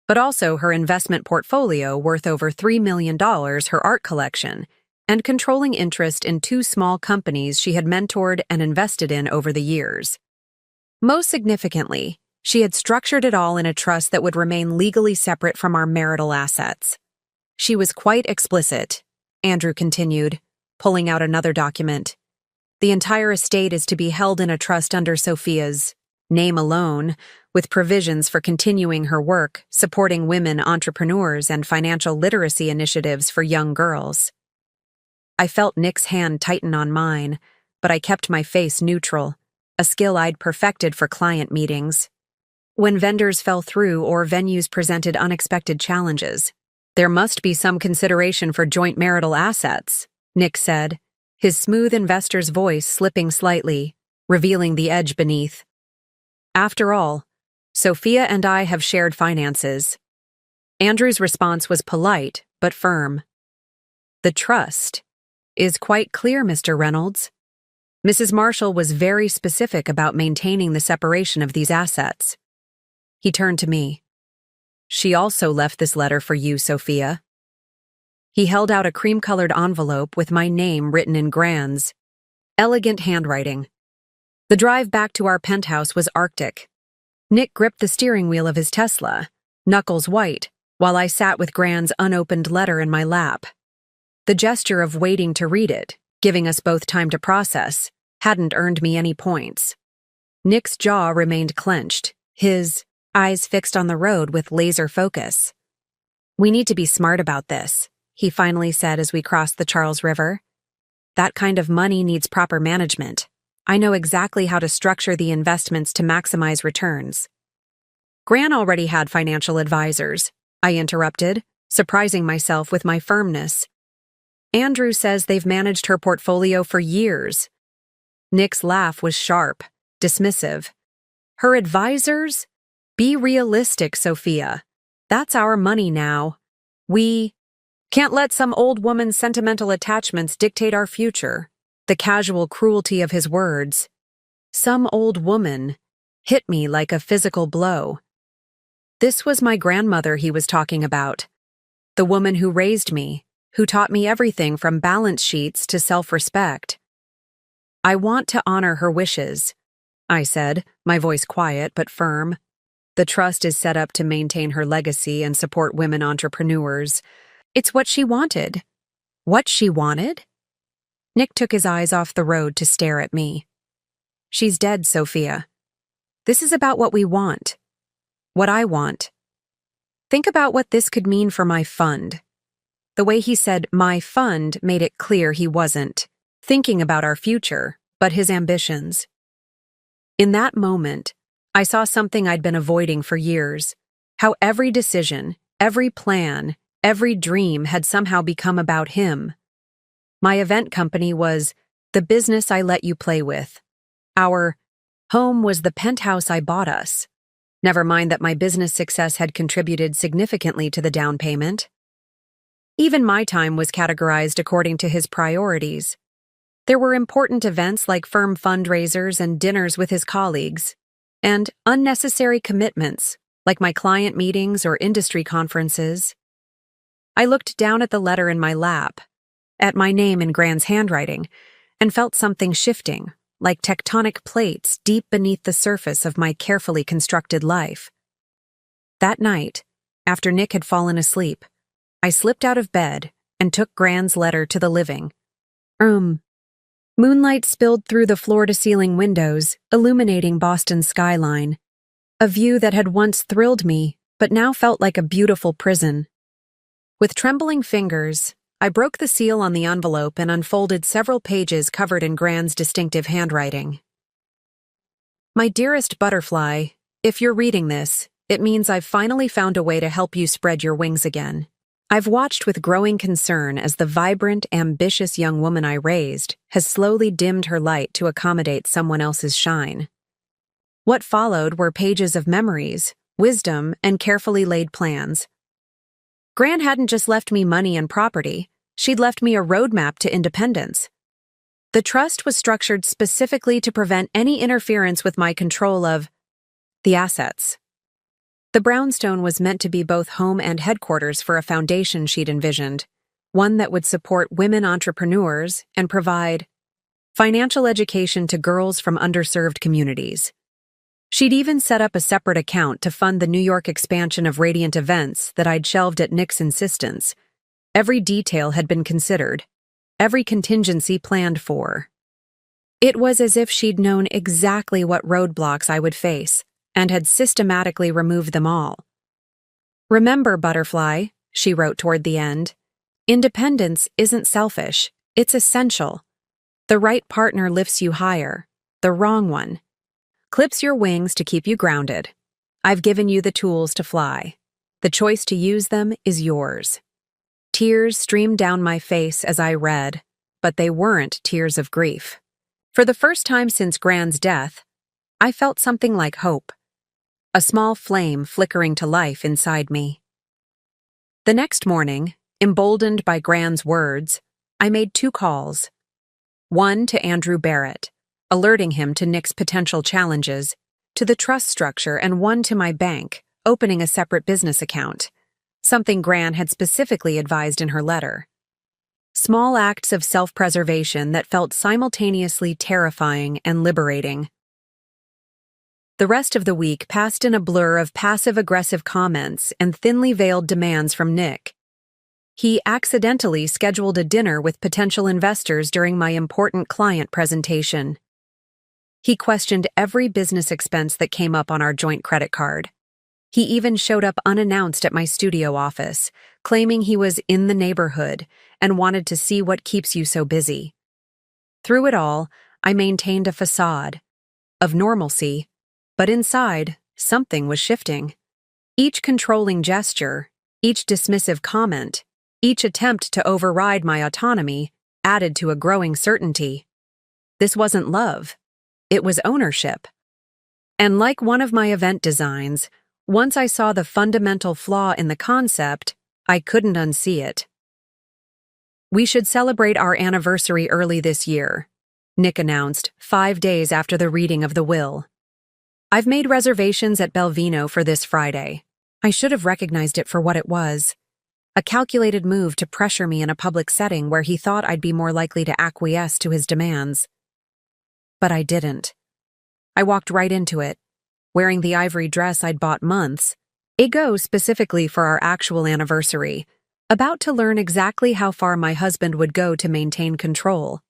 but also her investment portfolio worth over $3 million, her art collection, and controlling interest in 2 small companies she had mentored and invested in over the years. Most significantly, she had structured it all in a trust that would remain legally separate from our marital assets. She was quite explicit, Andrew continued, pulling out another document. "The entire estate is to be held in a trust under Sophia's name alone, with provisions for continuing her work, supporting women entrepreneurs and financial literacy initiatives for young girls. I felt Nick's hand tighten on mine, but I kept my face neutral, a skill I'd perfected for client meetings. When vendors fell through or venues presented unexpected challenges, there must be some consideration for joint marital assets, Nick said, his smooth investor's voice slipping slightly, revealing the edge beneath. After all, Sophia and I have shared finances. Andrew's response was polite, but firm. The trust is quite clear, Mr. Reynolds. Mrs. Marshall was very specific about maintaining the separation of these assets. He turned to me. She also left this letter for you, Sophia. He held out a cream-colored envelope with my name written in Gran's elegant handwriting. The drive back to our penthouse was arctic. Nick gripped the steering wheel of his Tesla, knuckles white, while I sat with Gran's unopened letter in my lap. The gesture of waiting to read it, giving us both time to process, hadn't earned me any points. Nick's jaw remained clenched, his eyes fixed on the road with laser focus. We need to be smart about this, he finally said as we crossed the Charles River. That kind of money needs proper management. I know exactly how to structure the investments to maximize returns. Gran already had financial advisors, I interrupted, surprising myself with my firmness. Andrew says they've managed her portfolio for years. Nick's laugh was sharp, dismissive. Her advisors? Be realistic, Sophia. That's our money now. We can't let some old woman's sentimental attachments dictate our future. The casual cruelty of his words, some old woman, hit me like a physical blow. This was my grandmother he was talking about. The woman who raised me, who taught me everything from balance sheets to self-respect. I want to honor her wishes, I said, my voice quiet but firm. The trust is set up to maintain her legacy and support women entrepreneurs. It's what she wanted. What she wanted? Nick took his eyes off the road to stare at me. She's dead, Sophia. This is about what we want. What I want. Think about what this could mean for my fund. The way he said my fund made it clear he wasn't thinking about our future, but his ambitions. In that moment, I saw something I'd been avoiding for years, how every decision, every plan, every dream had somehow become about him. My event company was the business I let you play with. Our home was the penthouse I bought us. Never mind that my business success had contributed significantly to the down payment. Even my time was categorized according to his priorities. There were important events like firm fundraisers and dinners with his colleagues, and unnecessary commitments like my client meetings or industry conferences. I looked down at the letter in my lap, at my name in Gran's handwriting, and felt something shifting, like tectonic plates deep beneath the surface of my carefully constructed life. That night, after Nick had fallen asleep, I slipped out of bed and took Gran's letter to the living room. Moonlight spilled through the floor-to-ceiling windows, illuminating Boston's skyline, a view that had once thrilled me, but now felt like a beautiful prison. With trembling fingers, I broke the seal on the envelope and unfolded several pages covered in Gran's distinctive handwriting. My dearest butterfly, if you're reading this, it means I've finally found a way to help you spread your wings again. I've watched with growing concern as the vibrant, ambitious young woman I raised has slowly dimmed her light to accommodate someone else's shine. What followed were pages of memories, wisdom, and carefully laid plans. Gran hadn't just left me money and property, she'd left me a roadmap to independence. The trust was structured specifically to prevent any interference with my control of the assets. The brownstone was meant to be both home and headquarters for a foundation she'd envisioned, one that would support women entrepreneurs and provide financial education to girls from underserved communities. She'd even set up a separate account to fund the New York expansion of Radiant Events that I'd shelved at Nick's insistence. Every detail had been considered, every contingency planned for. It was as if she'd known exactly what roadblocks I would face and had systematically removed them all. "Remember, Butterfly," she wrote toward the end, "independence isn't selfish, it's essential. The right partner lifts you higher, the wrong one clips your wings to keep you grounded. I've given you the tools to fly. The choice to use them is yours." Tears streamed down my face as I read, but they weren't tears of grief. For the first time since Gran's death, I felt something like hope, a small flame flickering to life inside me. The next morning, emboldened by Gran's words, I made 2 calls. One to Andrew Barrett, alerting him to Nick's potential challenges, to the trust structure, and one to my bank, opening a separate business account, something Gran had specifically advised in her letter. Small acts of self-preservation that felt simultaneously terrifying and liberating. The rest of the week passed in a blur of passive-aggressive comments and thinly veiled demands from Nick. He accidentally scheduled a dinner with potential investors during my important client presentation. He questioned every business expense that came up on our joint credit card. He even showed up unannounced at my studio office, claiming he was in the neighborhood and wanted to see what keeps you so busy. Through it all, I maintained a facade of normalcy, but inside, something was shifting. Each controlling gesture, each dismissive comment, each attempt to override my autonomy added to a growing certainty. This wasn't love. It was ownership. And like one of my event designs, once I saw the fundamental flaw in the concept, I couldn't unsee it. "We should celebrate our anniversary early this year," Nick announced 5 days after the reading of the will. "I've made reservations at Belvino for this Friday." I should have recognized it for what it was. A calculated move to pressure me in a public setting where he thought I'd be more likely to acquiesce to his demands. But I didn't. I walked right into it, wearing the ivory dress I'd bought months ago specifically for our actual anniversary, about to learn exactly how far my husband would go to maintain control.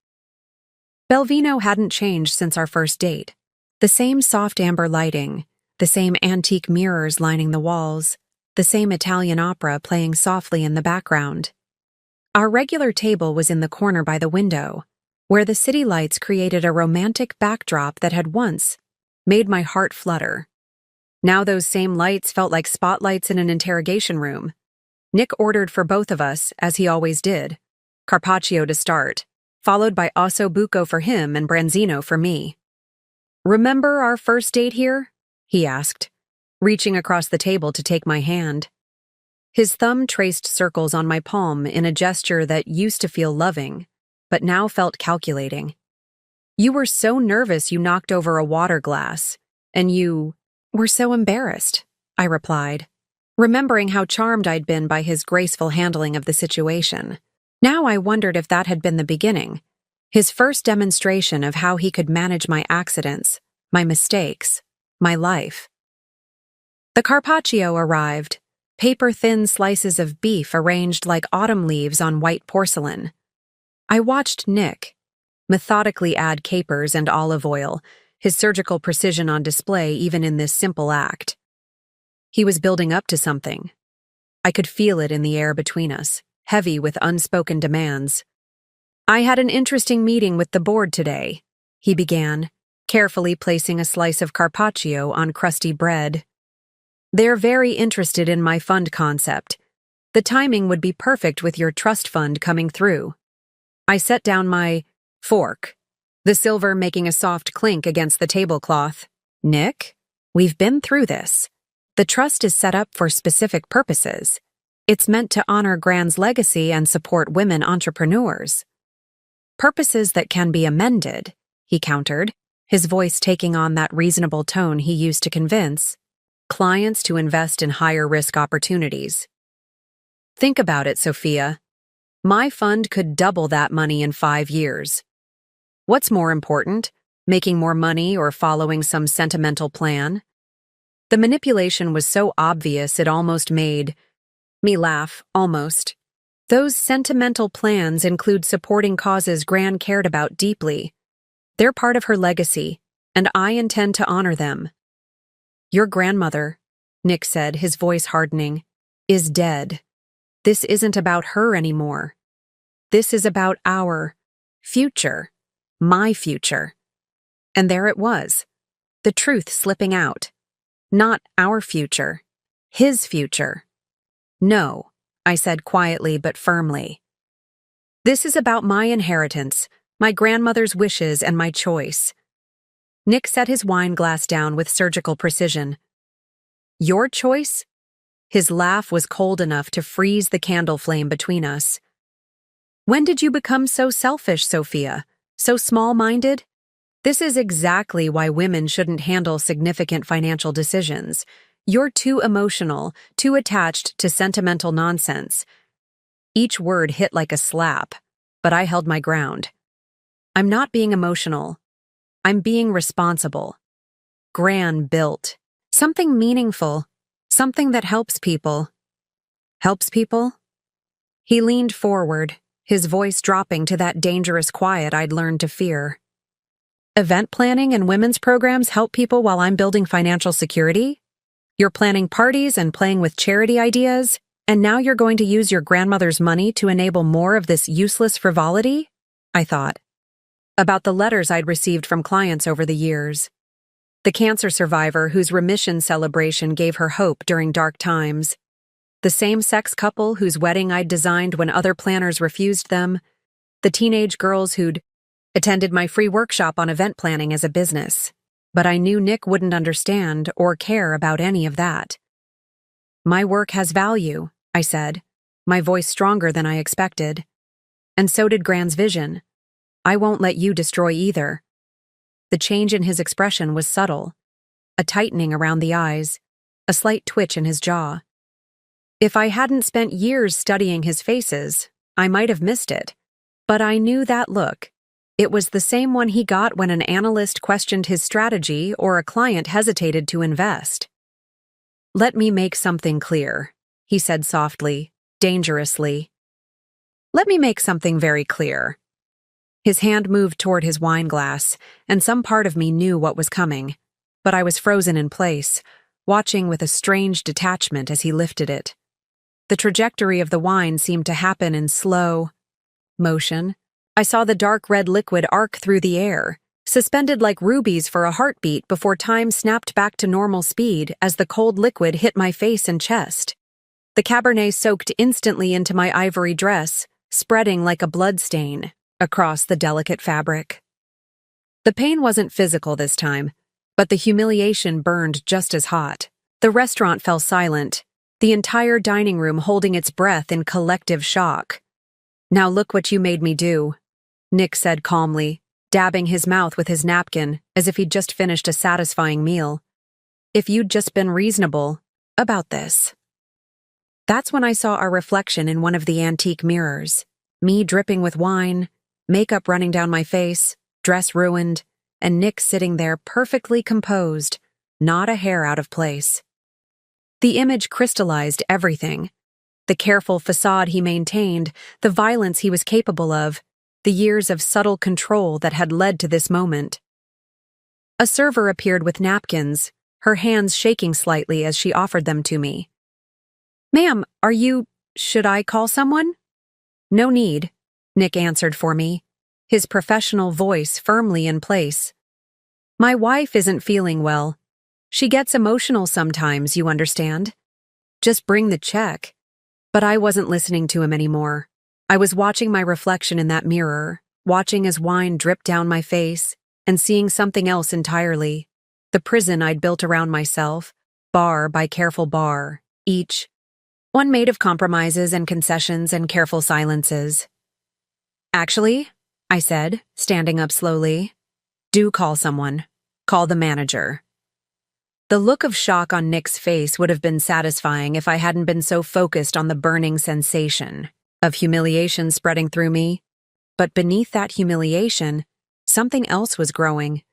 Belvino hadn't changed since our first date. The same soft amber lighting, the same antique mirrors lining the walls, the same Italian opera playing softly in the background. Our regular table was in the corner by the window, where the city lights created a romantic backdrop that had once made my heart flutter. Now those same lights felt like spotlights in an interrogation room. Nick ordered for both of us, as he always did, carpaccio to start, followed by osso buco for him and branzino for me. "Remember our first date here?" he asked, reaching across the table to take my hand. His thumb traced circles on my palm in a gesture that used to feel loving, but now felt calculating. "You were so nervous you knocked over a water glass, and you were so embarrassed," I replied, remembering how charmed I'd been by his graceful handling of the situation. Now I wondered if that had been the beginning, his first demonstration of how he could manage my accidents, my mistakes, my life. The carpaccio arrived, paper-thin slices of beef arranged like autumn leaves on white porcelain. I watched Nick methodically add capers and olive oil, his surgical precision on display even in this simple act. He was building up to something. I could feel it in the air between us, heavy with unspoken demands. "I had an interesting meeting with the board today," he began, carefully placing a slice of carpaccio on crusty bread. "They're very interested in my fund concept. The timing would be perfect with your trust fund coming through." I set down my fork, the silver making a soft clink against the tablecloth. "Nick, we've been through this. The trust is set up for specific purposes. It's meant to honor Gran's legacy and support women entrepreneurs." "Purposes that can be amended," he countered, his voice taking on that reasonable tone he used to convince clients to invest in higher-risk opportunities. "Think about it, Sophia. My fund could double that money in 5 years. What's more important, making more money or following some sentimental plan?" The manipulation was so obvious it almost made me laugh, almost. Those sentimental plans include supporting causes Gran cared about deeply. They're part of her legacy, and I intend to honor them. Your grandmother, Nick said, his voice hardening, is dead. This isn't about her anymore. This is about our future, my future. And there it was, the truth slipping out. Not our future, his future. No, I said quietly but firmly. This is about my inheritance, my grandmother's wishes, and my choice. Nick set his wine glass down with surgical precision. Your choice? His laugh was cold enough to freeze the candle flame between us. When did you become so selfish, Sophia? So small-minded? This is exactly why women shouldn't handle significant financial decisions. You're too emotional, too attached to sentimental nonsense. Each word hit like a slap, but I held my ground. I'm not being emotional. I'm being responsible. Gran built. Something meaningful. Something that helps people. Helps people? He leaned forward, his voice dropping to that dangerous quiet I'd learned to fear. Event planning and women's programs help people while I'm building financial security? You're planning parties and playing with charity ideas, and now you're going to use your grandmother's money to enable more of this useless frivolity? I thought. About the letters I'd received from clients over the years. The cancer survivor whose remission celebration gave her hope during dark times. The same-sex couple whose wedding I'd designed when other planners refused them. The teenage girls who'd attended my free workshop on event planning as a business. But I knew Nick wouldn't understand or care about any of that. My work has value, I said, my voice stronger than I expected. And so did Gran's vision. I won't let you destroy either. The change in his expression was subtle. A tightening around the eyes, a slight twitch in his jaw. If I hadn't spent years studying his faces, I might have missed it. But I knew that look. It was the same one he got when an analyst questioned his strategy or a client hesitated to invest. Let me make something clear, he said softly, dangerously. Let me make something very clear. His hand moved toward his wine glass, and some part of me knew what was coming. But I was frozen in place, watching with a strange detachment as he lifted it. The trajectory of the wine seemed to happen in slow motion. I saw the dark red liquid arc through the air, suspended like rubies for a heartbeat before time snapped back to normal speed as the cold liquid hit my face and chest. The Cabernet soaked instantly into my ivory dress, spreading like a blood stain across the delicate fabric. The pain wasn't physical this time, but the humiliation burned just as hot. The restaurant fell silent, the entire dining room holding its breath in collective shock. Now look what you made me do, Nick said calmly, dabbing his mouth with his napkin as if he'd just finished a satisfying meal. If you'd just been reasonable about this. That's when I saw our reflection in one of the antique mirrors, me dripping with wine, makeup running down my face, dress ruined, and Nick sitting there perfectly composed, not a hair out of place. The image crystallized everything. The careful facade he maintained, the violence he was capable of, the years of subtle control that had led to this moment. A server appeared with napkins, her hands shaking slightly as she offered them to me. Ma'am, should I call someone? No need, Nick answered for me, his professional voice firmly in place. My wife isn't feeling well. She gets emotional sometimes, you understand. Just bring the check. But I wasn't listening to him anymore. I was watching my reflection in that mirror, watching as wine dripped down my face, and seeing something else entirely. The prison I'd built around myself, bar by careful bar, each one made of compromises and concessions and careful silences. Actually, I said, standing up slowly, do call someone. Call the manager. The look of shock on Nick's face would have been satisfying if I hadn't been so focused on the burning sensation of humiliation spreading through me. But beneath that humiliation, something else was growing.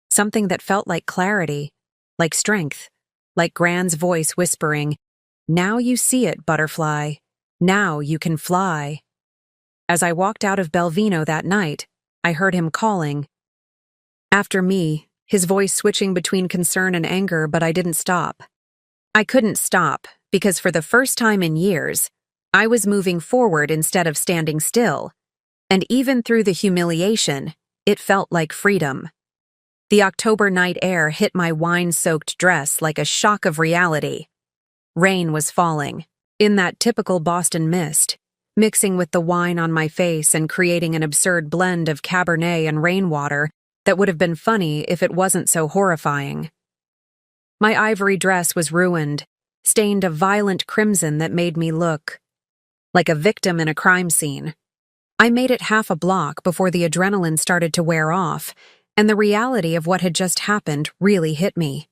Something that felt like clarity, like strength, like Gran's voice whispering, "Now you see it, butterfly. Now you can fly." As I walked out of Belvino that night, I heard him calling, After me, his voice switching between concern and anger, but I didn't stop. I couldn't stop, because for the first time in years, I was moving forward instead of standing still. And even through the humiliation, it felt like freedom. The October night air hit my wine-soaked dress like a shock of reality. Rain was falling, in that typical Boston mist, mixing with the wine on my face and creating an absurd blend of Cabernet and rainwater that would have been funny if it wasn't so horrifying. My ivory dress was ruined, stained a violent crimson that made me look like a victim in a crime scene. I made it half a block before the adrenaline started to wear off, and the reality of what had just happened really hit me.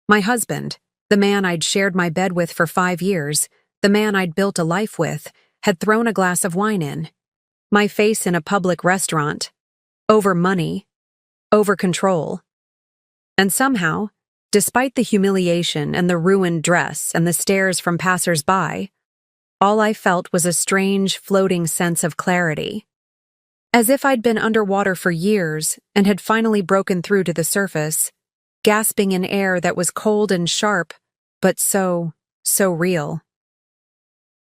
My husband, the man I'd shared my bed with for 5 years, the man I'd built a life with, had thrown a glass of wine in. My face in a public restaurant. Over money. Over control. And somehow, despite the humiliation and the ruined dress and the stares from passers-by, all I felt was a strange, floating sense of clarity. As if I'd been underwater for years and had finally broken through to the surface, gasping in air that was cold and sharp, but so real.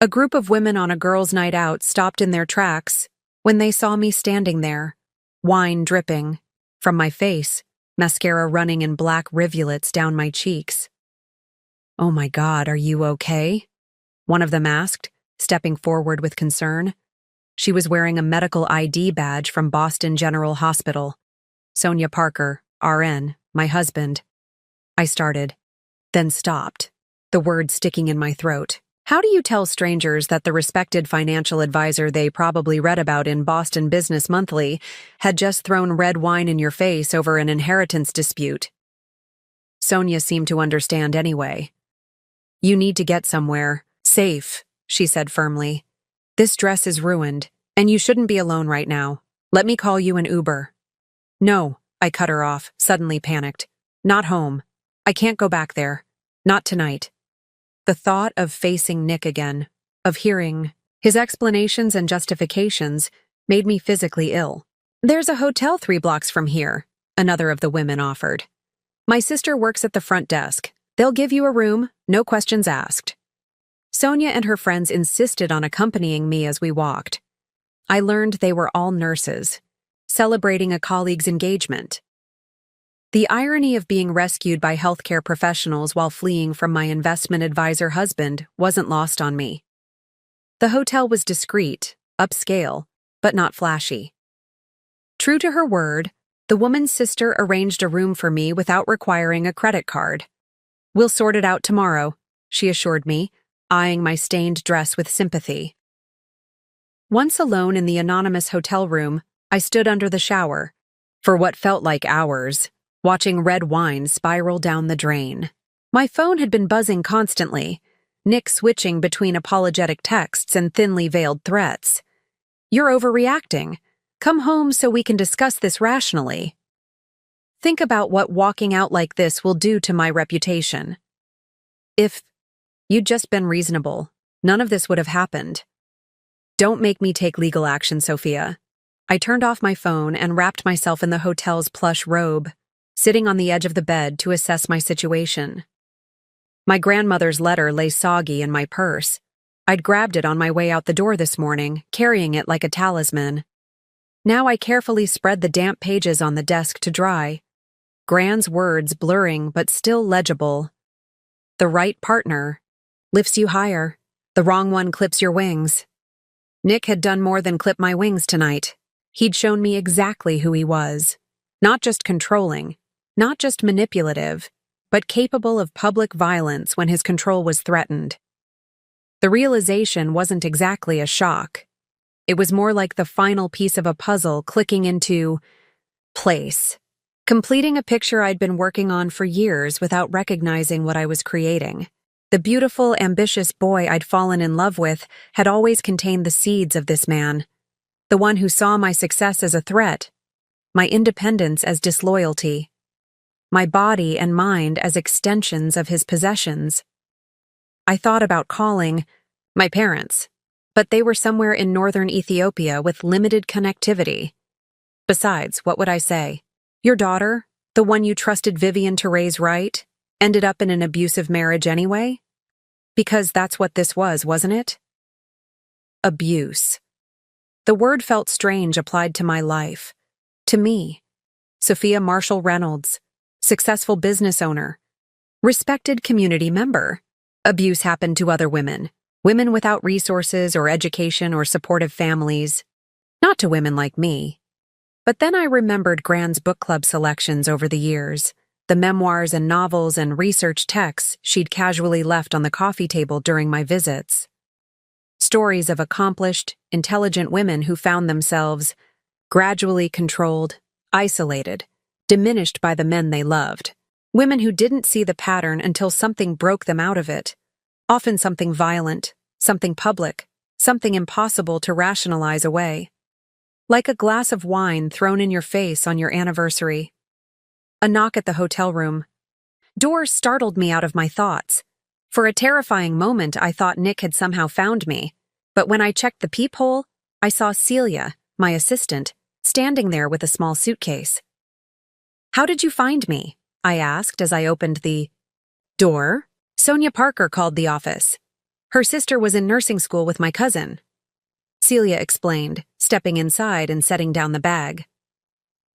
A group of women on a girls' night out stopped in their tracks when they saw me standing there, wine dripping from my face, mascara running in black rivulets down my cheeks. "Oh my God, are you okay?" one of them asked, stepping forward with concern. She was wearing a medical ID badge from Boston General Hospital. Sonia Parker, RN, my husband. I started, then stopped, the words sticking in my throat. How do you tell strangers that the respected financial advisor they probably read about in Boston Business Monthly had just thrown red wine in your face over an inheritance dispute? Sonia seemed to understand anyway. "You need to get somewhere. Safe," she said firmly. "This dress is ruined, and you shouldn't be alone right now. Let me call you an Uber." "No," I cut her off, suddenly panicked. "Not home. I can't go back there. Not tonight." The thought of facing Nick again, of hearing his explanations and justifications, made me physically ill. "There's a hotel 3 blocks from here," another of the women offered. "My sister works at the front desk. They'll give you a room, no questions asked." Sonia and her friends insisted on accompanying me as we walked. I learned they were all nurses, celebrating a colleague's engagement. The irony of being rescued by healthcare professionals while fleeing from my investment advisor husband wasn't lost on me. The hotel was discreet, upscale, but not flashy. True to her word, the woman's sister arranged a room for me without requiring a credit card. "We'll sort it out tomorrow," she assured me, eyeing my stained dress with sympathy. Once alone in the anonymous hotel room, I stood under the shower, for what felt like hours, watching red wine spiral down the drain. My phone had been buzzing constantly, Nick switching between apologetic texts and thinly veiled threats. "You're overreacting. Come home so we can discuss this rationally. Think about what walking out like this will do to my reputation. If you'd just been reasonable, none of this would have happened." "Don't make me take legal action, Sophia." I turned off my phone and wrapped myself in the hotel's plush robe, sitting on the edge of the bed to assess my situation. My grandmother's letter lay soggy in my purse. I'd grabbed it on my way out the door this morning, carrying it like a talisman. Now I carefully spread the damp pages on the desk to dry. Gran's words blurring but still legible. "The right partner lifts you higher. The wrong one clips your wings." Nick had done more than clip my wings tonight. He'd shown me exactly who he was. Not just controlling, not just manipulative, but capable of public violence when his control was threatened. The realization wasn't exactly a shock. It was more like the final piece of a puzzle clicking into place, completing a picture I'd been working on for years without recognizing what I was creating. The beautiful, ambitious boy I'd fallen in love with had always contained the seeds of this man, the one who saw my success as a threat, my independence as disloyalty, my body and mind as extensions of his possessions. I thought about calling my parents, but they were somewhere in northern Ethiopia with limited connectivity. Besides, what would I say? Your daughter, the one you trusted Vivian to raise right, ended up in an abusive marriage anyway? Because that's what this was, wasn't it? Abuse. The word felt strange applied to my life. To me, Sophia Marshall Reynolds, successful business owner, respected community member. Abuse happened to other women, women without resources or education or supportive families, not to women like me. But then I remembered Gran's book club selections over the years, the memoirs and novels and research texts she'd casually left on the coffee table during my visits. Stories of accomplished, intelligent women who found themselves gradually controlled, isolated, diminished by the men they loved. Women who didn't see the pattern until something broke them out of it. Often something violent, something public, something impossible to rationalize away. Like a glass of wine thrown in your face on your anniversary. A knock at the hotel room. Door startled me out of my thoughts. For a terrifying moment, I thought Nick had somehow found me. But when I checked the peephole, I saw Celia, my assistant, standing there with a small suitcase. "How did you find me?" I asked as I opened the door. "Sonia Parker called the office. Her sister was in nursing school with my cousin," Celia explained, stepping inside and setting down the bag.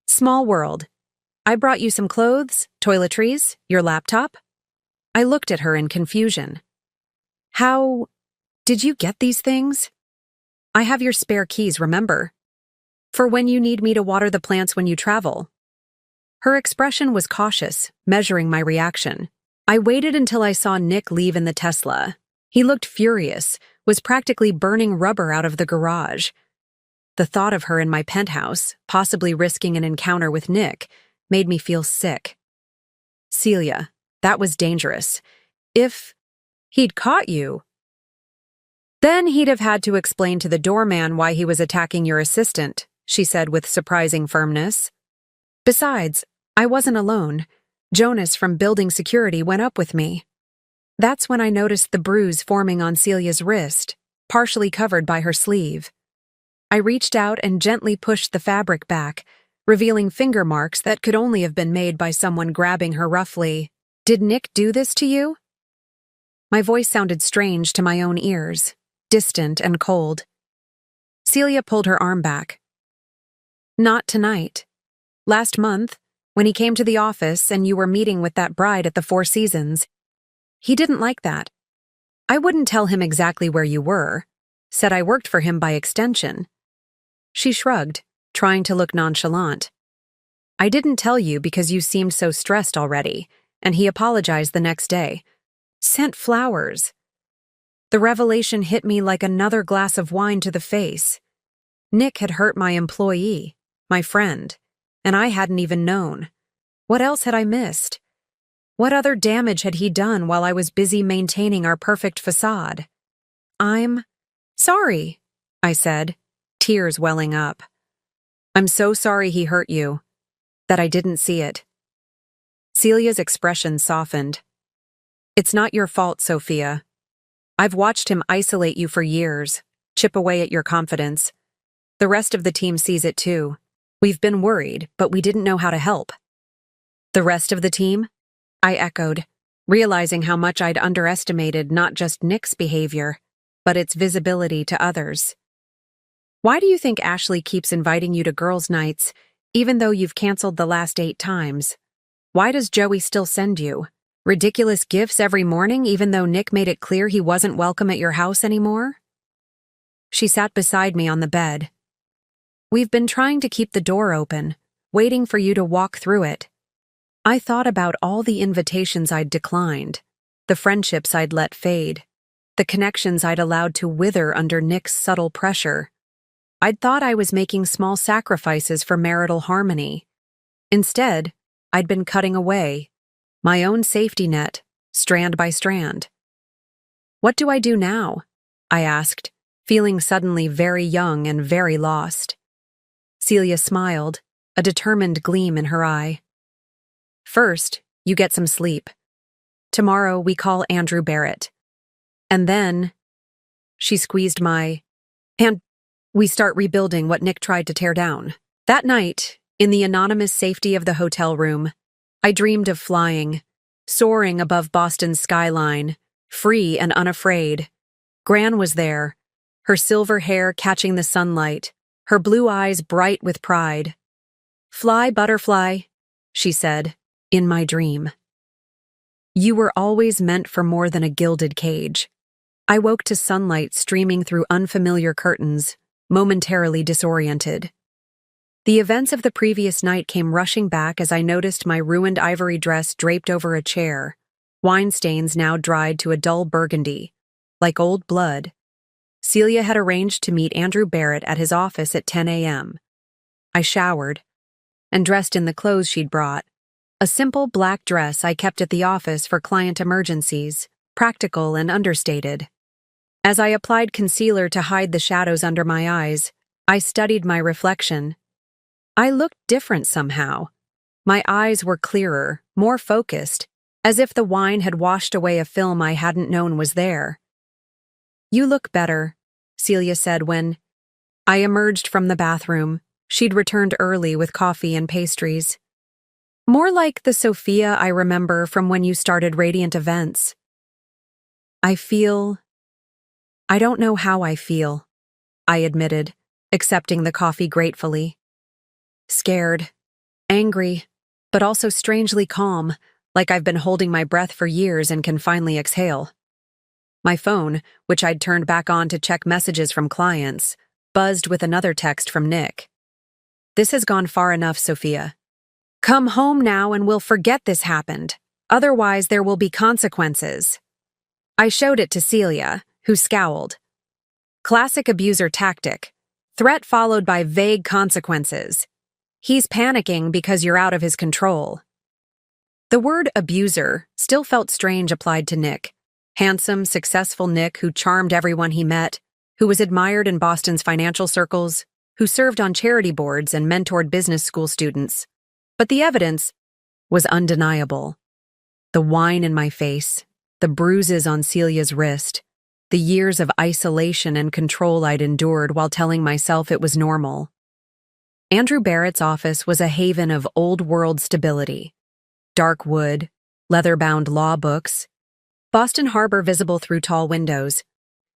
"Small world. I brought you some clothes, toiletries, your laptop." I looked at her in confusion. "How did you get these things?" "I have your spare keys, remember? For when you need me to water the plants when you travel." Her expression was cautious, measuring my reaction. I waited until I saw Nick leave in the Tesla. He looked furious, was practically burning rubber out of the garage. The thought of her in my penthouse, possibly risking an encounter with Nick, made me feel sick. "Celia, that was dangerous. If he'd caught you, then he'd have had to explain to the doorman why he was attacking your assistant," she said with surprising firmness. "Besides, I wasn't alone. Jonas from building security went up with me." That's when I noticed the bruise forming on Celia's wrist, partially covered by her sleeve. I reached out and gently pushed the fabric back, revealing finger marks that could only have been made by someone grabbing her roughly. "Did Nick do this to you?" My voice sounded strange to my own ears, distant and cold. Celia pulled her arm back. "Not tonight. Last month, when he came to the office and you were meeting with that bride at the Four Seasons, he didn't like that. I wouldn't tell him exactly where you were, said I worked for him by extension." She shrugged, trying to look nonchalant. "I didn't tell you because you seemed so stressed already, and he apologized the next day. Sent flowers." The revelation hit me like another glass of wine to the face. Nick had hurt my employee, my friend, and I hadn't even known. What else had I missed? What other damage had he done while I was busy maintaining our perfect facade? "I'm sorry," I said, tears welling up. "I'm so sorry he hurt you, that I didn't see it." Celia's expression softened. "It's not your fault, Sophia. I've watched him isolate you for years, chip away at your confidence. The rest of the team sees it too. We've been worried, but we didn't know how to help." "The rest of the team?" I echoed, realizing how much I'd underestimated not just Nick's behavior, but its visibility to others. "Why do you think Ashley keeps inviting you to girls' nights, even though you've canceled the last 8 times? Why does Joey still send you ridiculous gifts every morning even though Nick made it clear he wasn't welcome at your house anymore?" She sat beside me on the bed. "We've been trying to keep the door open, waiting for you to walk through it." I thought about all the invitations I'd declined, the friendships I'd let fade, the connections I'd allowed to wither under Nick's subtle pressure. I'd thought I was making small sacrifices for marital harmony. Instead, I'd been cutting away, my own safety net, strand by strand. "What do I do now?" I asked, feeling suddenly very young and very lost. Celia smiled, a determined gleam in her eye. "First, you get some sleep. Tomorrow we call Andrew Barrett. And then," she squeezed my hand, "we start rebuilding what Nick tried to tear down." That night, In the anonymous safety of the hotel room, I dreamed of flying, soaring above Boston's skyline, free and unafraid. Gran was there, her silver hair catching the sunlight, her blue eyes bright with pride. "Fly, butterfly," she said, in my dream. You were always meant for more than a gilded cage. I woke to sunlight streaming through unfamiliar curtains, momentarily disoriented. The events of the previous night came rushing back as I noticed my ruined ivory dress draped over a chair, wine stains now dried to a dull burgundy, like old blood. Celia had arranged to meet Andrew Barrett at his office at 10 a.m. I showered and dressed in the clothes she'd brought, a simple black dress I kept at the office for client emergencies, practical and understated. As I applied concealer to hide the shadows under my eyes, I studied my reflection. I looked different somehow. My eyes were clearer, more focused, as if the wine had washed away a film I hadn't known was there. "You look better," Celia said when I emerged from the bathroom. She'd returned early with coffee and pastries. "More like the Sophia I remember from when you started Radiant Events." I don't know how I feel," I admitted, accepting the coffee gratefully. Scared, angry, but also strangely calm, like I've been holding my breath for years and can finally exhale. My phone, which I'd turned back on to check messages from clients, buzzed with another text from Nick. "This has gone far enough, Sophia. Come home now and we'll forget this happened. Otherwise, there will be consequences." I showed it to Celia, who scowled. Classic abuser tactic. Threat followed by vague consequences. He's panicking because you're out of his control. The word abuser still felt strange applied to Nick. Handsome, successful Nick who charmed everyone he met, who was admired in Boston's financial circles, who served on charity boards and mentored business school students. But the evidence was undeniable. The wine in my face, the bruises on Celia's wrist, the years of isolation and control I'd endured while telling myself it was normal. Andrew Barrett's office was a haven of old-world stability. Dark wood, leather-bound law books, Boston Harbor visible through tall windows.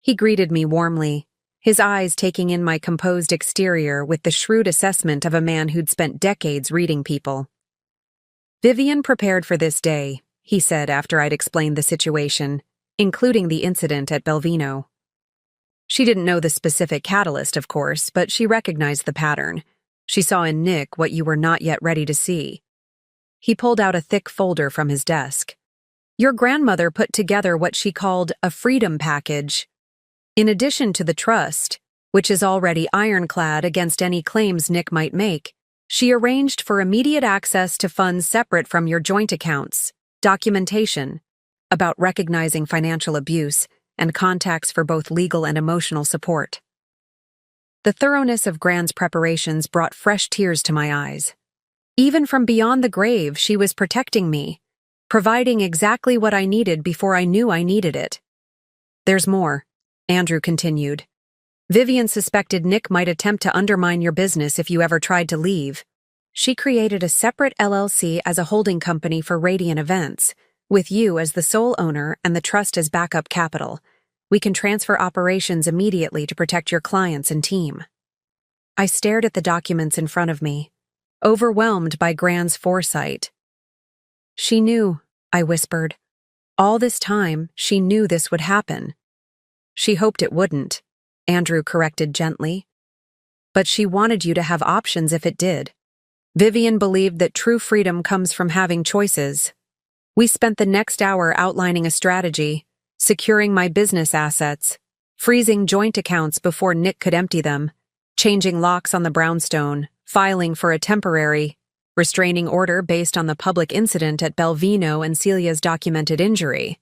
He greeted me warmly, his eyes taking in my composed exterior with the shrewd assessment of a man who'd spent decades reading people. "Vivian prepared for this day," he said after I'd explained the situation, including the incident at Belvino. She didn't know the specific catalyst, of course, but she recognized the pattern. She saw in Nick what you were not yet ready to see. He pulled out a thick folder from his desk. "Your grandmother put together what she called a freedom package. In addition to the trust, which is already ironclad against any claims Nick might make, she arranged for immediate access to funds separate from your joint accounts, documentation about recognizing financial abuse, and contacts for both legal and emotional support." The thoroughness of Gran's preparations brought fresh tears to my eyes. Even from beyond the grave, she was protecting me, providing exactly what I needed before I knew I needed it. "There's more," Andrew continued. "Vivian suspected Nick might attempt to undermine your business if you ever tried to leave. She created a separate LLC as a holding company for Radiant Events, with you as the sole owner and the trust as backup capital. We can transfer operations immediately to protect your clients and team." I stared at the documents in front of me, overwhelmed by Gran's foresight. "She knew," I whispered. "All this time, she knew this would happen." "She hoped it wouldn't," Andrew corrected gently. "But she wanted you to have options if it did. Vivian believed that true freedom comes from having choices." We spent the next hour outlining a strategy, securing my business assets, freezing joint accounts before Nick could empty them, changing locks on the brownstone, filing for a temporary restraining order based on the public incident at Belvino and Celia's documented injury.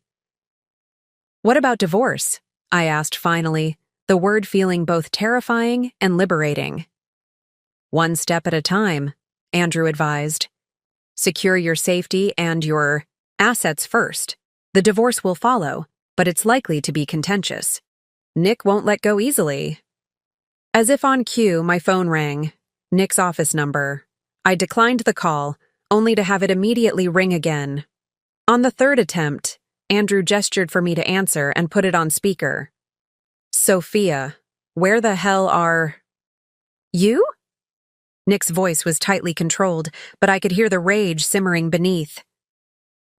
"What about divorce?" I asked finally, the word feeling both terrifying and liberating. "One step at a time," Andrew advised. "Secure your safety and your assets first. The divorce will follow, but it's likely to be contentious. Nick won't let go easily." As if on cue, my phone rang. Nick's office number. I declined the call, only to have it immediately ring again. On the third attempt, Andrew gestured for me to answer and put it on speaker. Sophia, where the hell are... You? Nick's voice was tightly controlled, but I could hear the rage simmering beneath.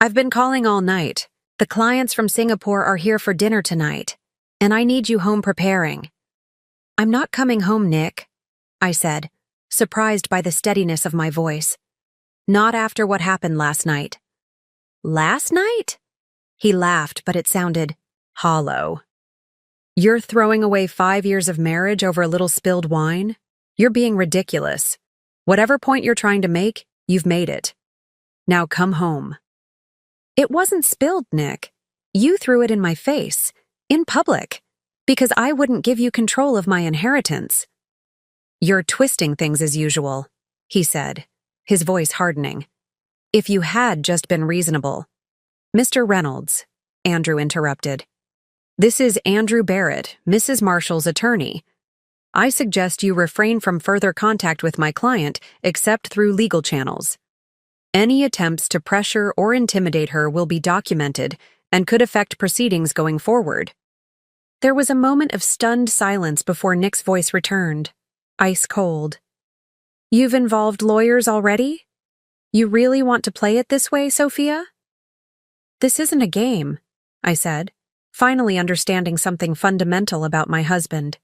I've been calling all night. The clients from Singapore are here for dinner tonight, and I need you home preparing. I'm not coming home, Nick, I said, surprised by the steadiness of my voice. Not after what happened last night. Last night? He laughed, but it sounded hollow. You're throwing away 5 years of marriage over a little spilled wine? You're being ridiculous. Whatever point you're trying to make, you've made it. Now come home. It wasn't spilled, Nick. You threw it in my face, in public, because I wouldn't give you control of my inheritance. You're twisting things as usual, he said, his voice hardening. If you had just been reasonable. Mr. Reynolds, Andrew interrupted. This is Andrew Barrett, Mrs. Marshall's attorney. I suggest you refrain from further contact with my client except through legal channels. Any attempts to pressure or intimidate her will be documented and could affect proceedings going forward. There was a moment of stunned silence before Nick's voice returned, ice cold. You've involved lawyers already? You really want to play it this way, Sophia? This isn't a game, I said, finally understanding something fundamental about my husband.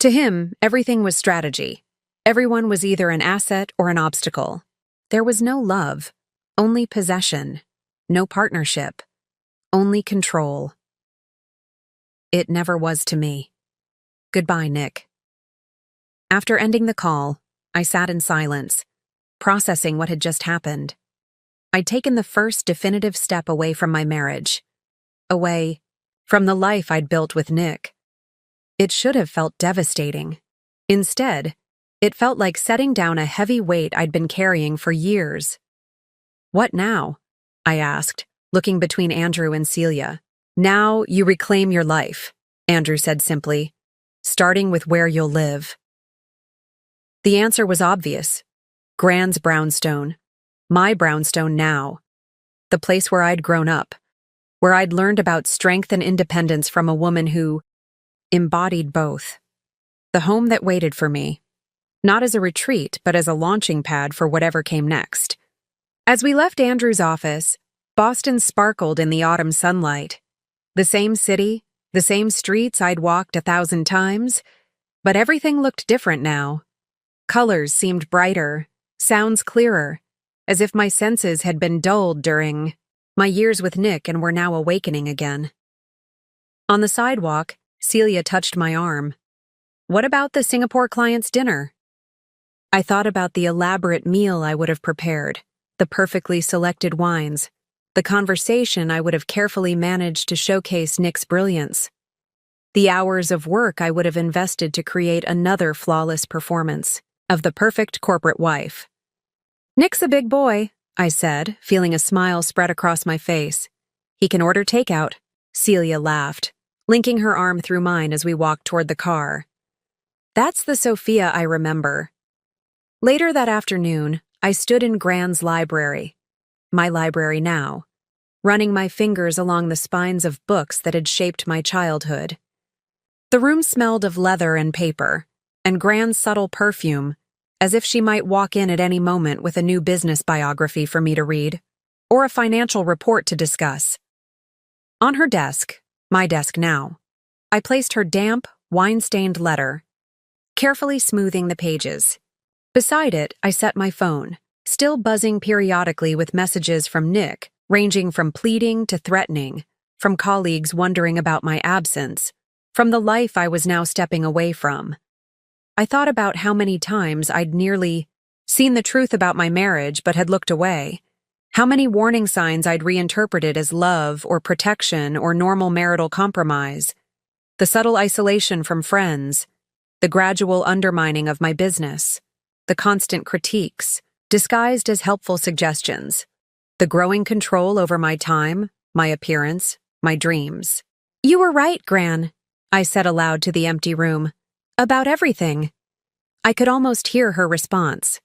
To him, everything was strategy. Everyone was either an asset or an obstacle. There was no love, only possession, no partnership, only control. It never was to me. Goodbye, Nick. After ending the call, I sat in silence, processing what had just happened. I'd taken the first definitive step away from my marriage, away from the life I'd built with Nick. It should have felt devastating. Instead, it felt like setting down a heavy weight I'd been carrying for years. What now? I asked, looking between Andrew and Celia. Now you reclaim your life, Andrew said simply, starting with where you'll live. The answer was obvious. Gran's brownstone. My brownstone now. The place where I'd grown up, where I'd learned about strength and independence from a woman who embodied both. The home that waited for me, not as a retreat, but as a launching pad for whatever came next. As we left Andrew's office, Boston sparkled in the autumn sunlight. The same city, the same streets I'd walked 1,000 times, but everything looked different now. Colors seemed brighter, sounds clearer, as if my senses had been dulled during my years with Nick and were now awakening again. On the sidewalk, Celia touched my arm. What about the Singapore client's dinner? I thought about the elaborate meal I would have prepared, the perfectly selected wines, the conversation I would have carefully managed to showcase Nick's brilliance, the hours of work I would have invested to create another flawless performance of the perfect corporate wife. Nick's a big boy, I said, feeling a smile spread across my face. He can order takeout. Celia laughed, linking her arm through mine as we walked toward the car. That's the Sophia I remember. Later that afternoon, I stood in Gran's library, my library now, running my fingers along the spines of books that had shaped my childhood. The room smelled of leather and paper, and Gran's subtle perfume, as if she might walk in at any moment with a new business biography for me to read, or a financial report to discuss. On her desk, my desk now, I placed her damp, wine-stained letter, carefully smoothing the pages. Beside it, I set my phone, still buzzing periodically with messages from Nick, ranging from pleading to threatening, from colleagues wondering about my absence, from the life I was now stepping away from. I thought about how many times I'd nearly seen the truth about my marriage but had looked away, how many warning signs I'd reinterpreted as love or protection or normal marital compromise, the subtle isolation from friends, the gradual undermining of my business, the constant critiques, disguised as helpful suggestions, the growing control over my time, my appearance, my dreams. You were right, Gran, I said aloud to the empty room. About everything. I could almost hear her response.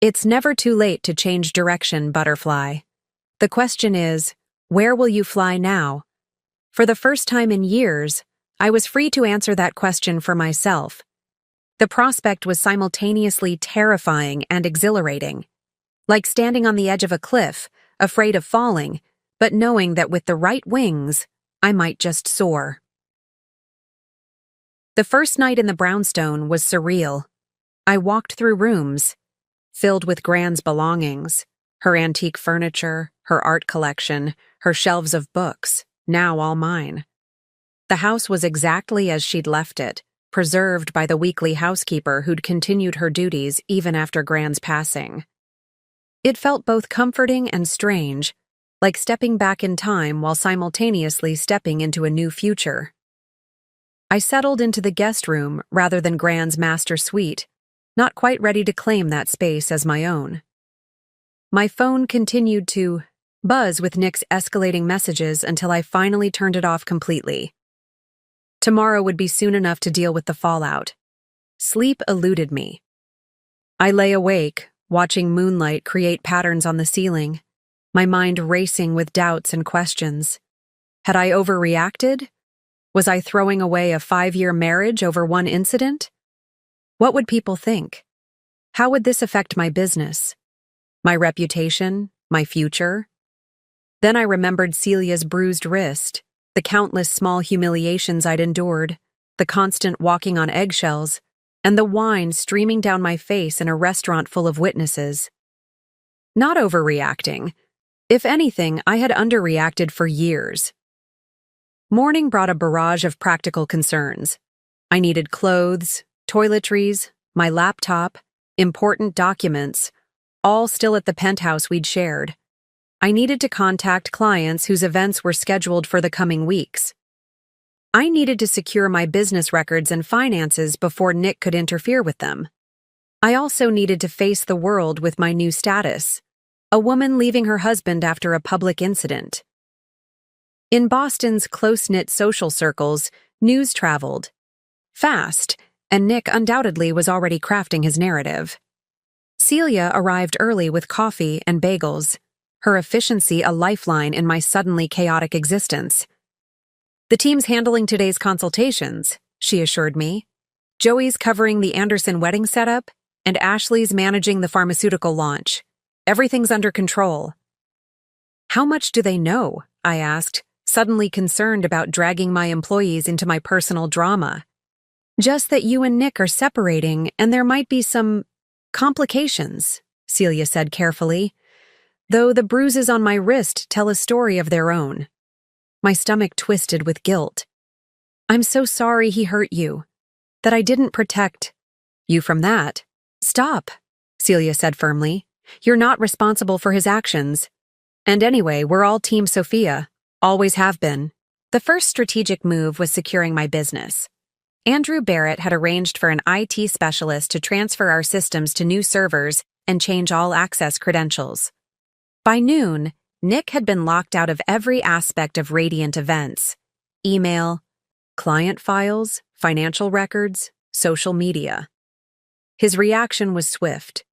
It's never too late to change direction, butterfly. The question is, where will you fly now? For the first time in years, I was free to answer that question for myself. The prospect was simultaneously terrifying and exhilarating, like standing on the edge of a cliff, afraid of falling, but knowing that with the right wings, I might just soar. The first night in the brownstone was surreal. I walked through rooms filled with Gran's belongings, her antique furniture, her art collection, her shelves of books, now all mine. The house was exactly as she'd left it, preserved by the weekly housekeeper who'd continued her duties even after Gran's passing. It felt both comforting and strange, like stepping back in time while simultaneously stepping into a new future. I settled into the guest room rather than Gran's master suite, not quite ready to claim that space as my own. My phone continued to buzz with Nick's escalating messages until I finally turned it off completely. Tomorrow would be soon enough to deal with the fallout. Sleep eluded me. I lay awake, watching moonlight create patterns on the ceiling, my mind racing with doubts and questions. Had I overreacted? Was I throwing away a 5-year marriage over one incident? What would people think? How would this affect my business? My reputation? My future? Then I remembered Celia's bruised wrist, the countless small humiliations I'd endured, the constant walking on eggshells, and the wine streaming down my face in a restaurant full of witnesses. Not overreacting. If anything, I had underreacted for years. Morning brought a barrage of practical concerns. I needed clothes, toiletries, my laptop, important documents, all still at the penthouse we'd shared. I needed to contact clients whose events were scheduled for the coming weeks. I needed to secure my business records and finances before Nick could interfere with them. I also needed to face the world with my new status, a woman leaving her husband after a public incident. In Boston's close-knit social circles, news traveled fast, and Nick undoubtedly was already crafting his narrative. Celia arrived early with coffee and bagels, her efficiency a lifeline in my suddenly chaotic existence. The team's handling today's consultations, she assured me. Joey's covering the Anderson wedding setup, and Ashley's managing the pharmaceutical launch. Everything's under control. How much do they know? I asked, suddenly concerned about dragging my employees into my personal drama. Just that you and Nick are separating, and there might be some complications, Celia said carefully, though the bruises on my wrist tell a story of their own. My stomach twisted with guilt. I'm so sorry he hurt you, that I didn't protect you from that. Stop, Celia said firmly. You're not responsible for his actions. And anyway, we're all Team Sophia, always have been. The first strategic move was securing my business. Andrew Barrett had arranged for an IT specialist to transfer our systems to new servers and change all access credentials. By noon, Nick had been locked out of every aspect of Radiant events: email, client files, financial records, social media. His reaction was swift.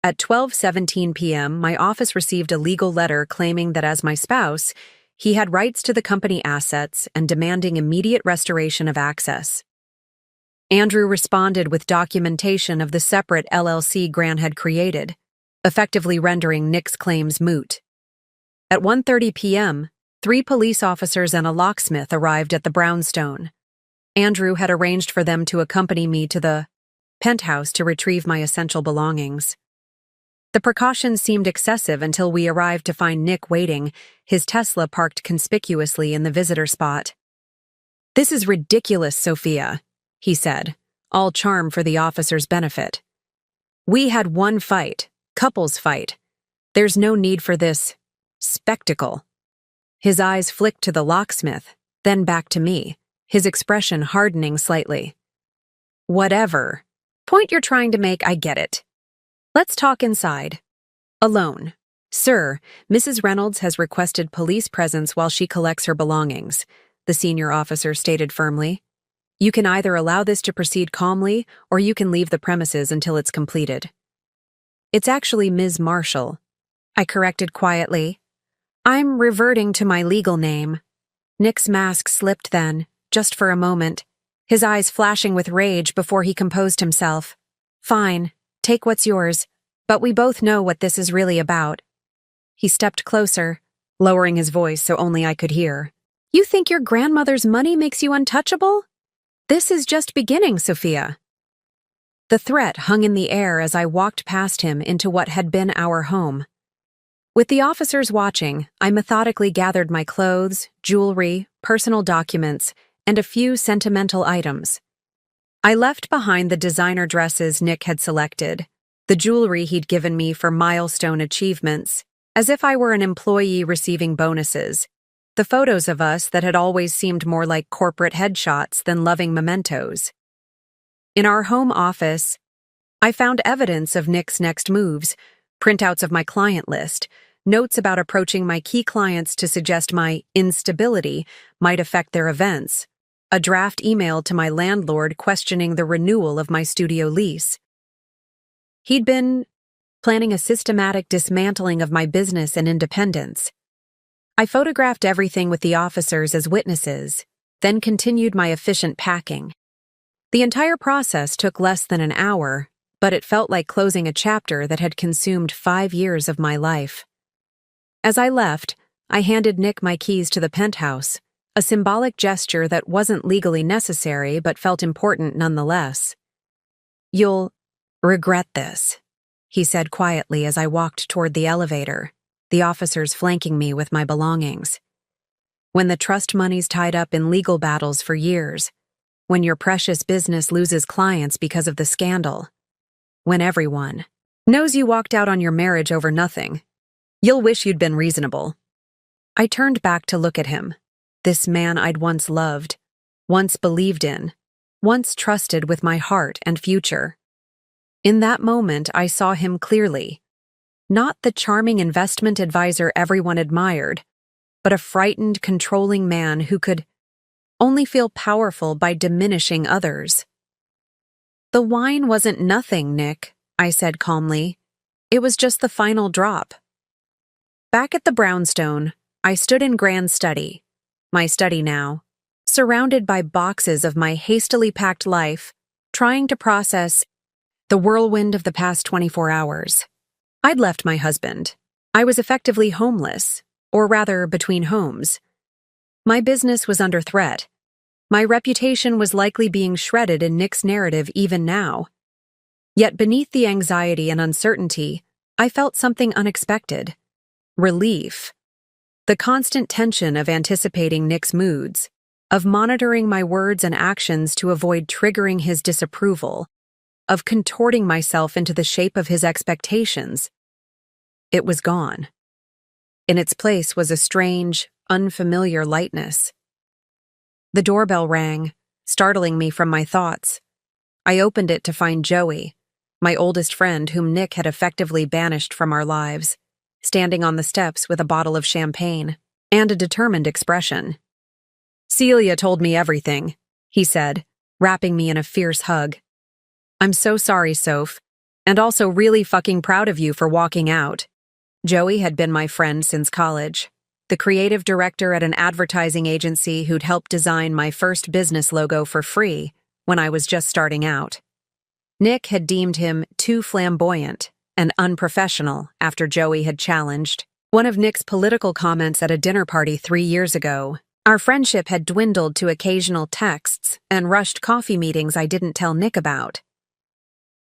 At 12:17 p.m., my office received a legal letter claiming that as my spouse, he had rights to the company assets and demanding immediate restoration of access. Andrew responded with documentation of the separate LLC Gran had created, effectively rendering Nick's claims moot. At 1:30 p.m., 3 police officers and a locksmith arrived at the brownstone. Andrew had arranged for them to accompany me to the penthouse to retrieve my essential belongings. The precautions seemed excessive until we arrived to find Nick waiting, his Tesla parked conspicuously in the visitor spot. "This is ridiculous, Sophia," he said, all charm for the officer's benefit. "We had one fight, couples fight. There's no need for this spectacle." His eyes flicked to the locksmith, then back to me, his expression hardening slightly. "Whatever point you're trying to make, I get it. Let's talk inside. Alone. Sir, Mrs. Reynolds has requested police presence while she collects her belongings," the senior officer stated firmly. "You can either allow this to proceed calmly, or you can leave the premises until it's completed." It's actually Ms. Marshall, I corrected quietly. I'm reverting to my legal name. Nick's mask slipped then, just for a moment, his eyes flashing with rage before he composed himself. Fine, take what's yours, but we both know what this is really about. He stepped closer, lowering his voice so only I could hear. You think your grandmother's money makes you untouchable? This is just beginning, Sophia. The threat hung in the air as I walked past him into what had been our home. With the officers watching, I methodically gathered my clothes, jewelry, personal documents, and a few sentimental items. I left behind the designer dresses Nick had selected, the jewelry he'd given me for milestone achievements, as if I were an employee receiving bonuses, the photos of us that had always seemed more like corporate headshots than loving mementos. In our home office, I found evidence of Nick's next moves, printouts of my client list, notes about approaching my key clients to suggest my instability might affect their events, a draft email to my landlord questioning the renewal of my studio lease. He'd been planning a systematic dismantling of my business and independence. I photographed everything with the officers as witnesses, then continued my efficient packing. The entire process took less than an hour, but it felt like closing a chapter that had consumed 5 years of my life. As I left, I handed Nick my keys to the penthouse, a symbolic gesture that wasn't legally necessary but felt important nonetheless. You'll regret this, he said quietly as I walked toward the elevator, the officers flanking me with my belongings. When the trust money's tied up in legal battles for years, when your precious business loses clients because of the scandal, when everyone knows you walked out on your marriage over nothing, you'll wish you'd been reasonable. I turned back to look at him, this man I'd once loved, once believed in, once trusted with my heart and future. In that moment, I saw him clearly. Not the charming investment advisor everyone admired, but a frightened, controlling man who could only feel powerful by diminishing others. The wine wasn't nothing, Nick, I said calmly. It was just the final drop. Back at the brownstone, I stood in grand study, my study now, surrounded by boxes of my hastily packed life, trying to process the whirlwind of the past 24 hours. I'd left my husband. I was effectively homeless, or rather between homes. My business was under threat. My reputation was likely being shredded in Nick's narrative even now. Yet beneath the anxiety and uncertainty, I felt something unexpected. Relief. The constant tension of anticipating Nick's moods, of monitoring my words and actions to avoid triggering his disapproval, of contorting myself into the shape of his expectations. It was gone. In its place was a strange, unfamiliar lightness. The doorbell rang, startling me from my thoughts. I opened it to find Joey, my oldest friend whom Nick had effectively banished from our lives, standing on the steps with a bottle of champagne and a determined expression. Celia told me everything, he said, wrapping me in a fierce hug. I'm so sorry, Soph, and also really fucking proud of you for walking out. Joey had been my friend since college, the creative director at an advertising agency who'd helped design my first business logo for free when I was just starting out. Nick had deemed him too flamboyant and unprofessional after Joey had challenged one of Nick's political comments at a dinner party 3 years ago. Our friendship had dwindled to occasional texts and rushed coffee meetings I didn't tell Nick about.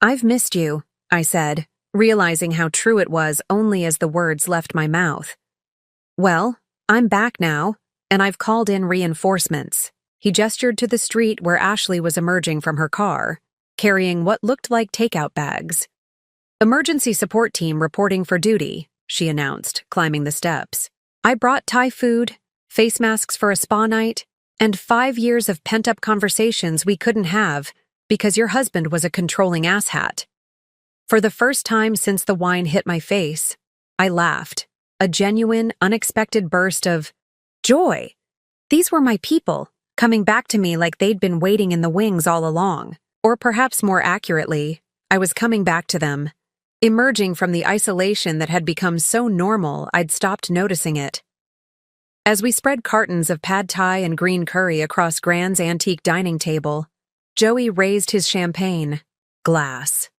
I've missed you, I said, realizing how true it was only as the words left my mouth. Well, I'm back now, and I've called in reinforcements. He gestured to the street where Ashley was emerging from her car, carrying what looked like takeout bags. Emergency support team reporting for duty, she announced, climbing the steps. I brought Thai food, face masks for a spa night, and 5 years of pent-up conversations we couldn't have because your husband was a controlling asshat. For the first time since the wine hit my face, I laughed, a genuine, unexpected burst of joy. These were my people, coming back to me like they'd been waiting in the wings all along. Or perhaps more accurately, I was coming back to them, emerging from the isolation that had become so normal I'd stopped noticing it. As we spread cartons of pad thai and green curry across Grand's antique dining table, Joey raised his champagne glass.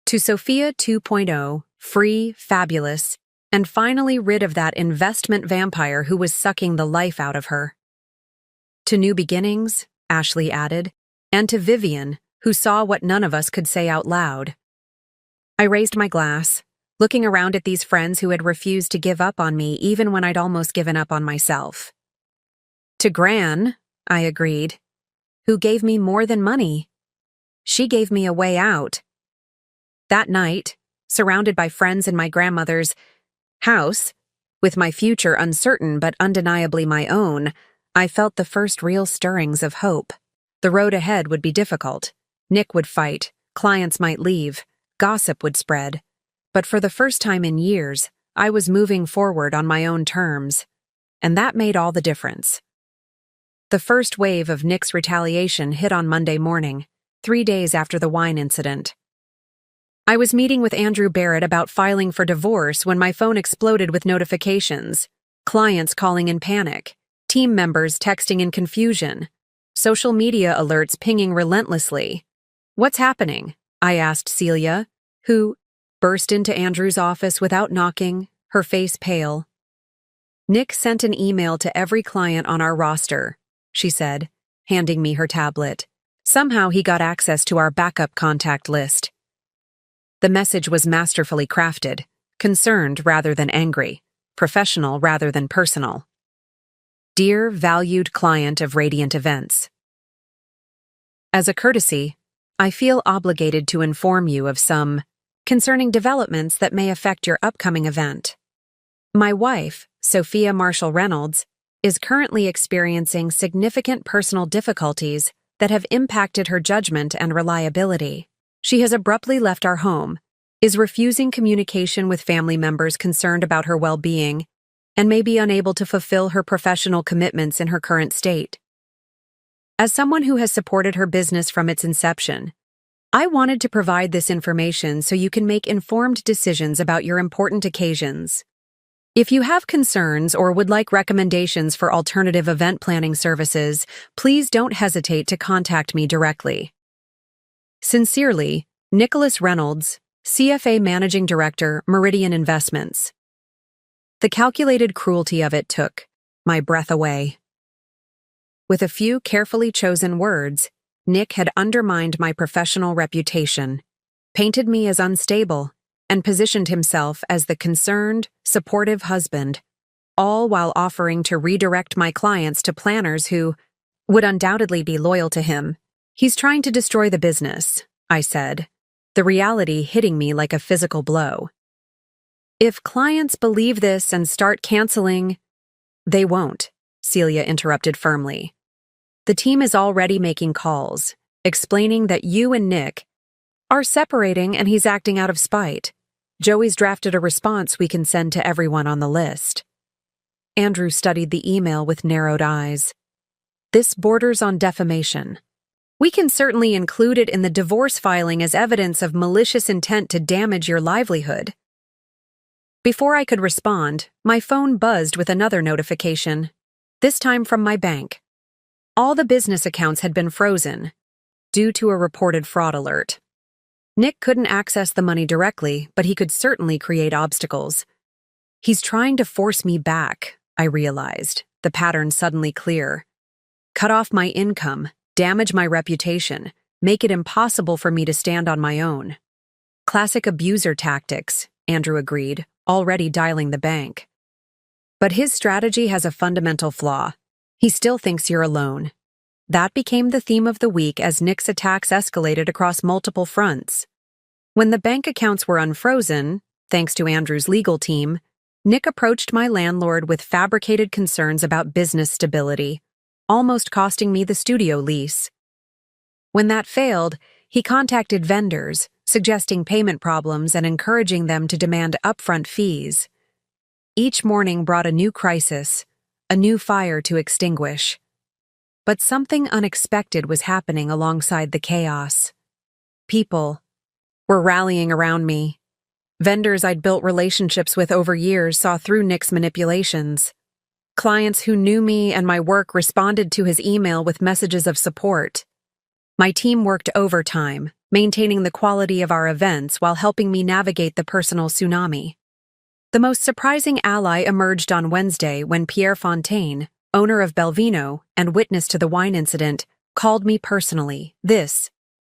To Sophia 2.0, free, fabulous, and finally rid of that investment vampire who was sucking the life out of her. To new beginnings, Ashley added, and to Vivian, who saw what none of us could say out loud. I raised my glass, looking around at these friends who had refused to give up on me even when I'd almost given up on myself. To Gran, I agreed, who gave me more than money. She gave me a way out. That night, surrounded by friends in my grandmother's house, with my future uncertain but undeniably my own, I felt the first real stirrings of hope. The road ahead would be difficult. Nick would fight, clients might leave, gossip would spread. But for the first time in years, I was moving forward on my own terms. And that made all the difference. The first wave of Nick's retaliation hit on Monday morning, 3 days after the wine incident. I was meeting with Andrew Barrett about filing for divorce when my phone exploded with notifications, clients calling in panic, team members texting in confusion, social media alerts pinging relentlessly. "What's happening?" I asked Celia, who burst into Andrew's office without knocking, her face pale. "Nick sent an email to every client on our roster," she said, handing me her tablet. "Somehow he got access to our backup contact list." The message was masterfully crafted, concerned rather than angry, professional rather than personal. Dear valued client of Radiant Events, as a courtesy, I feel obligated to inform you of some concerning developments that may affect your upcoming event. My wife, Sophia Marshall Reynolds, is currently experiencing significant personal difficulties that have impacted her judgment and reliability. She has abruptly left our home, is refusing communication with family members concerned about her well-being, and may be unable to fulfill her professional commitments in her current state. As someone who has supported her business from its inception, I wanted to provide this information so you can make informed decisions about your important occasions. If you have concerns or would like recommendations for alternative event planning services, please don't hesitate to contact me directly. Sincerely, Nicholas Reynolds, CFA Managing Director, Meridian Investments. The calculated cruelty of it took my breath away. With a few carefully chosen words, Nick had undermined my professional reputation, painted me as unstable, and positioned himself as the concerned, supportive husband, all while offering to redirect my clients to planners who would undoubtedly be loyal to him. "He's trying to destroy the business," I said, the reality hitting me like a physical blow. "If clients believe this and start canceling—" "They won't," Celia interrupted firmly. "The team is already making calls, explaining that you and Nick are separating and he's acting out of spite. Joey's drafted a response we can send to everyone on the list." Andrew studied the email with narrowed eyes. "This borders on defamation. We can certainly include it in the divorce filing as evidence of malicious intent to damage your livelihood." Before I could respond, my phone buzzed with another notification, this time from my bank. All the business accounts had been frozen, due to a reported fraud alert. Nick couldn't access the money directly, but he could certainly create obstacles. "He's trying to force me back," I realized, the pattern suddenly clear. "Cut off my income, damage my reputation, make it impossible for me to stand on my own." "Classic abuser tactics," Andrew agreed, already dialing the bank. "But his strategy has a fundamental flaw. He still thinks you're alone." That became the theme of the week as Nick's attacks escalated across multiple fronts. When the bank accounts were unfrozen, thanks to Andrew's legal team, Nick approached my landlord with fabricated concerns about business stability, almost costing me the studio lease. When that failed, he contacted vendors, suggesting payment problems and encouraging them to demand upfront fees. Each morning brought a new crisis, a new fire to extinguish. But something unexpected was happening alongside the chaos. People, were rallying around me. Vendors I'd built relationships with over years saw through Nick's manipulations. Clients who knew me and my work responded to his email with messages of support. My team worked overtime, maintaining the quality of our events while helping me navigate the personal tsunami. The most surprising ally emerged on Wednesday when Pierre Fontaine, owner of Belvino and witness to the wine incident, called me personally.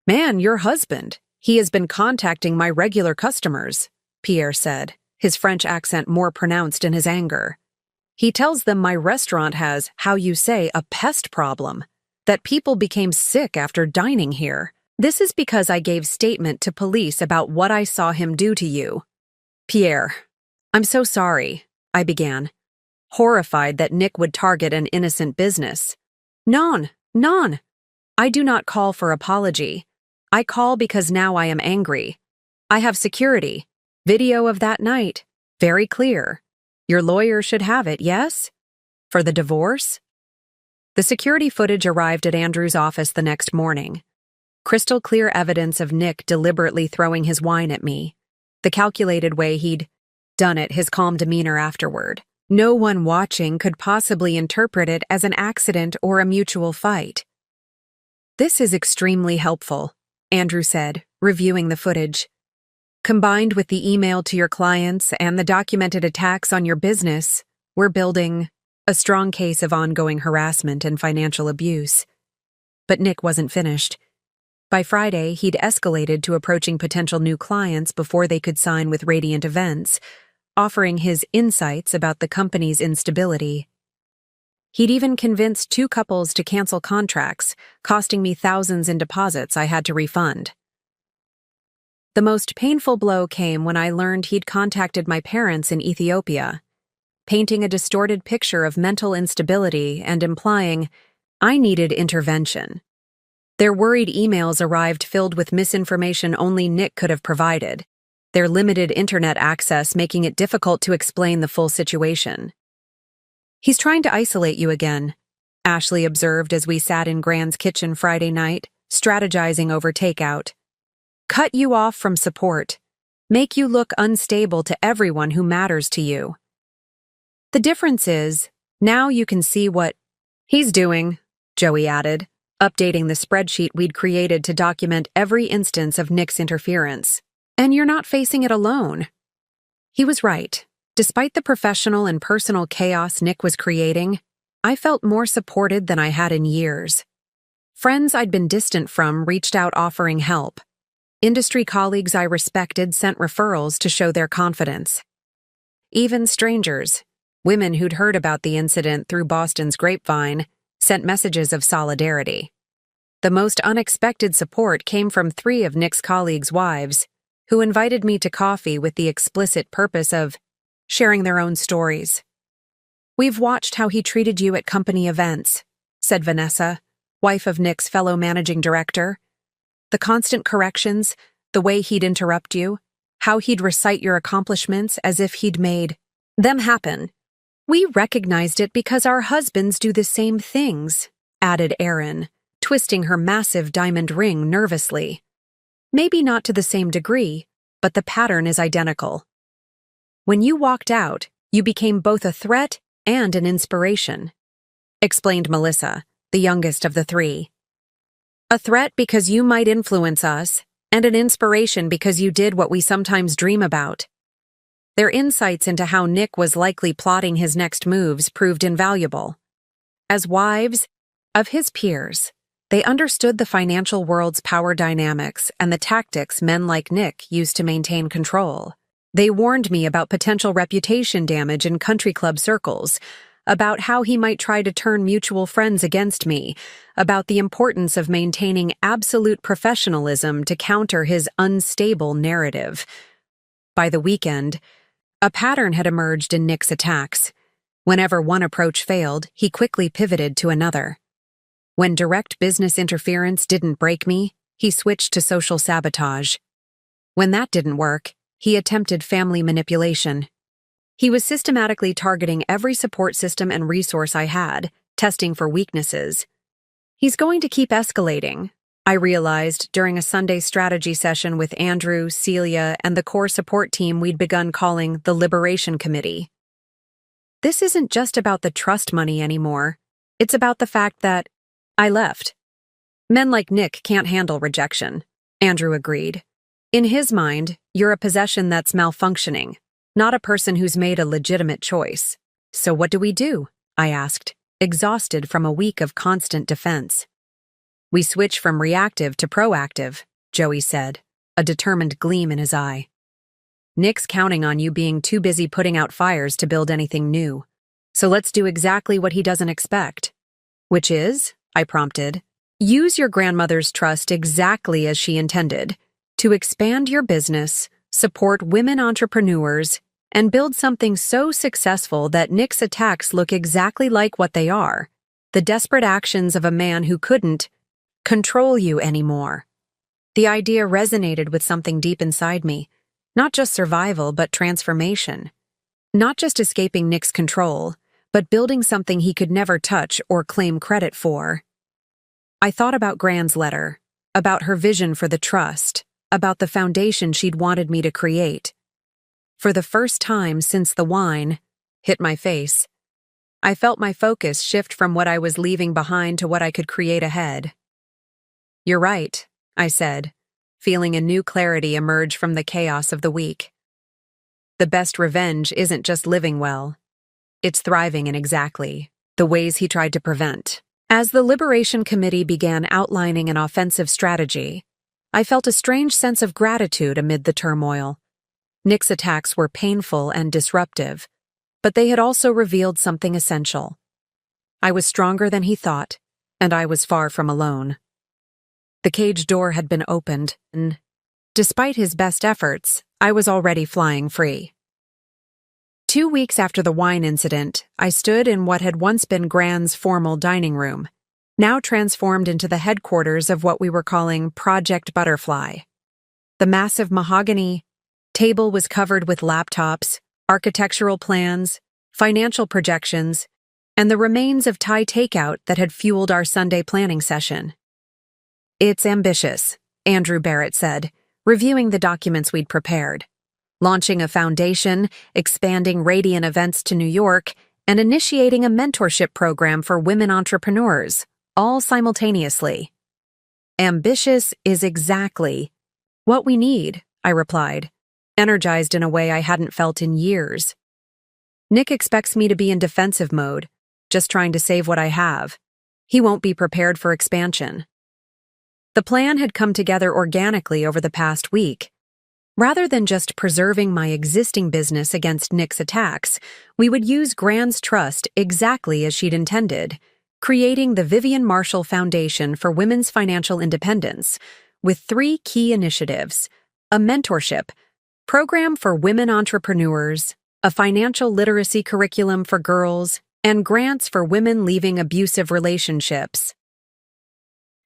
"Man, your husband. He has been contacting my regular customers," Pierre said, his French accent more pronounced in his anger. "He tells them my restaurant has, how you say, a pest problem, that people became sick after dining here. This is because I gave statement to police about what I saw him do to you." "Pierre, I'm so sorry," I began, horrified that Nick would target an innocent business. Non. I do not call for apology. I call because now I am angry. I have security. Video of that night. Very clear. Your lawyer should have it, yes? For the divorce?" The security footage arrived at Andrew's office the next morning. Crystal clear evidence of Nick deliberately throwing his wine at me. The calculated way he'd done it, his calm demeanor afterward. No one watching could possibly interpret it as an accident or a mutual fight. "This is extremely helpful," Andrew said, reviewing the footage. "Combined with the email to your clients and the documented attacks on your business, we're building a strong case of ongoing harassment and financial abuse." But Nick wasn't finished. By Friday, he'd escalated to approaching potential new clients before they could sign with Radiant Events, offering his insights about the company's instability. He'd even convinced 2 couples to cancel contracts, costing me thousands in deposits I had to refund. The most painful blow came when I learned he'd contacted my parents in Ethiopia, painting a distorted picture of mental instability and implying I needed intervention. Their worried emails arrived filled with misinformation only Nick could have provided, their limited internet access making it difficult to explain the full situation. "He's trying to isolate you again," Ashley observed as we sat in Grand's kitchen Friday night, strategizing over takeout. "Cut you off from support. Make you look unstable to everyone who matters to you. The difference is, now you can see what he's doing," Joey added, updating the spreadsheet we'd created to document every instance of Nick's interference. "And you're not facing it alone." He was right. Despite the professional and personal chaos Nick was creating, I felt more supported than I had in years. Friends I'd been distant from reached out offering help. Industry colleagues I respected sent referrals to show their confidence. Even strangers, women who'd heard about the incident through Boston's grapevine, sent messages of solidarity. The most unexpected support came from 3 of Nick's colleagues' wives, who invited me to coffee with the explicit purpose of sharing their own stories. "We've watched how he treated you at company events," said Vanessa, wife of Nick's fellow managing director. "The constant corrections, the way he'd interrupt you, how he'd recite your accomplishments as if he'd made them happen. We recognized it because our husbands do the same things," added Erin, twisting her massive diamond ring nervously. "Maybe not to the same degree, but the pattern is identical. When you walked out, you became both a threat and an inspiration," explained Melissa, the youngest of the 3. "A threat because you might influence us, and an inspiration because you did what we sometimes dream about." Their insights into how Nick was likely plotting his next moves proved invaluable. As wives of his peers, they understood the financial world's power dynamics and the tactics men like Nick used to maintain control. They warned me about potential reputation damage in country club circles, about how he might try to turn mutual friends against me, about the importance of maintaining absolute professionalism to counter his unstable narrative. By the weekend, a pattern had emerged in Nick's attacks. Whenever one approach failed, he quickly pivoted to another. When direct business interference didn't break me, he switched to social sabotage. When that didn't work, he attempted family manipulation. He was systematically targeting every support system and resource I had, testing for weaknesses. "He's going to keep escalating," I realized during a Sunday strategy session with Andrew, Celia, and the core support team we'd begun calling the Liberation Committee. This isn't just about the trust money anymore. It's about the fact that I left. Men like Nick can't handle rejection, Andrew agreed. In his mind, you're a possession that's malfunctioning, not a person who's made a legitimate choice. So what do? I asked, exhausted from a week of constant defense. We switch from reactive to proactive, Joey said, a determined gleam in his eye. Nick's counting on you being too busy putting out fires to build anything new. So let's do exactly what he doesn't expect. Which is, I prompted, use your grandmother's trust exactly as she intended, to expand your business, support women entrepreneurs, and build something so successful that Nick's attacks look exactly like what they are, the desperate actions of a man who couldn't control you anymore. The idea resonated with something deep inside me, not just survival but transformation. Not just escaping Nick's control, but building something he could never touch or claim credit for. I thought about Gran's letter, about her vision for the trust, about the foundation she'd wanted me to create. For the first time since the wine hit my face, I felt my focus shift from what I was leaving behind to what I could create ahead. You're right, I said, feeling a new clarity emerge from the chaos of the week. The best revenge isn't just living well. It's thriving in exactly the ways he tried to prevent. As the Liberation Committee began outlining an offensive strategy, I felt a strange sense of gratitude amid the turmoil. Nick's attacks were painful and disruptive, but they had also revealed something essential. I was stronger than he thought, and I was far from alone. The cage door had been opened, and, despite his best efforts, I was already flying free. 2 weeks after the wine incident, I stood in what had once been Gran's formal dining room, now transformed into the headquarters of what we were calling Project Butterfly. The massive mahogany table was covered with laptops, architectural plans, financial projections, and the remains of Thai takeout that had fueled our Sunday planning session. It's ambitious, Andrew Barrett said, reviewing the documents we'd prepared. Launching a foundation, expanding Radiant events to New York, and initiating a mentorship program for women entrepreneurs, all simultaneously. Ambitious is exactly what we need, I replied, energized in a way I hadn't felt in years. Nick expects me to be in defensive mode, just trying to save what I have. He won't be prepared for expansion. The plan had come together organically over the past week. Rather than just preserving my existing business against Nick's attacks, we would use Gran's trust exactly as she'd intended, creating the Vivian Marshall Foundation for Women's Financial Independence, with 3 key initiatives: a mentorship program for women entrepreneurs, a financial literacy curriculum for girls, and grants for women leaving abusive relationships.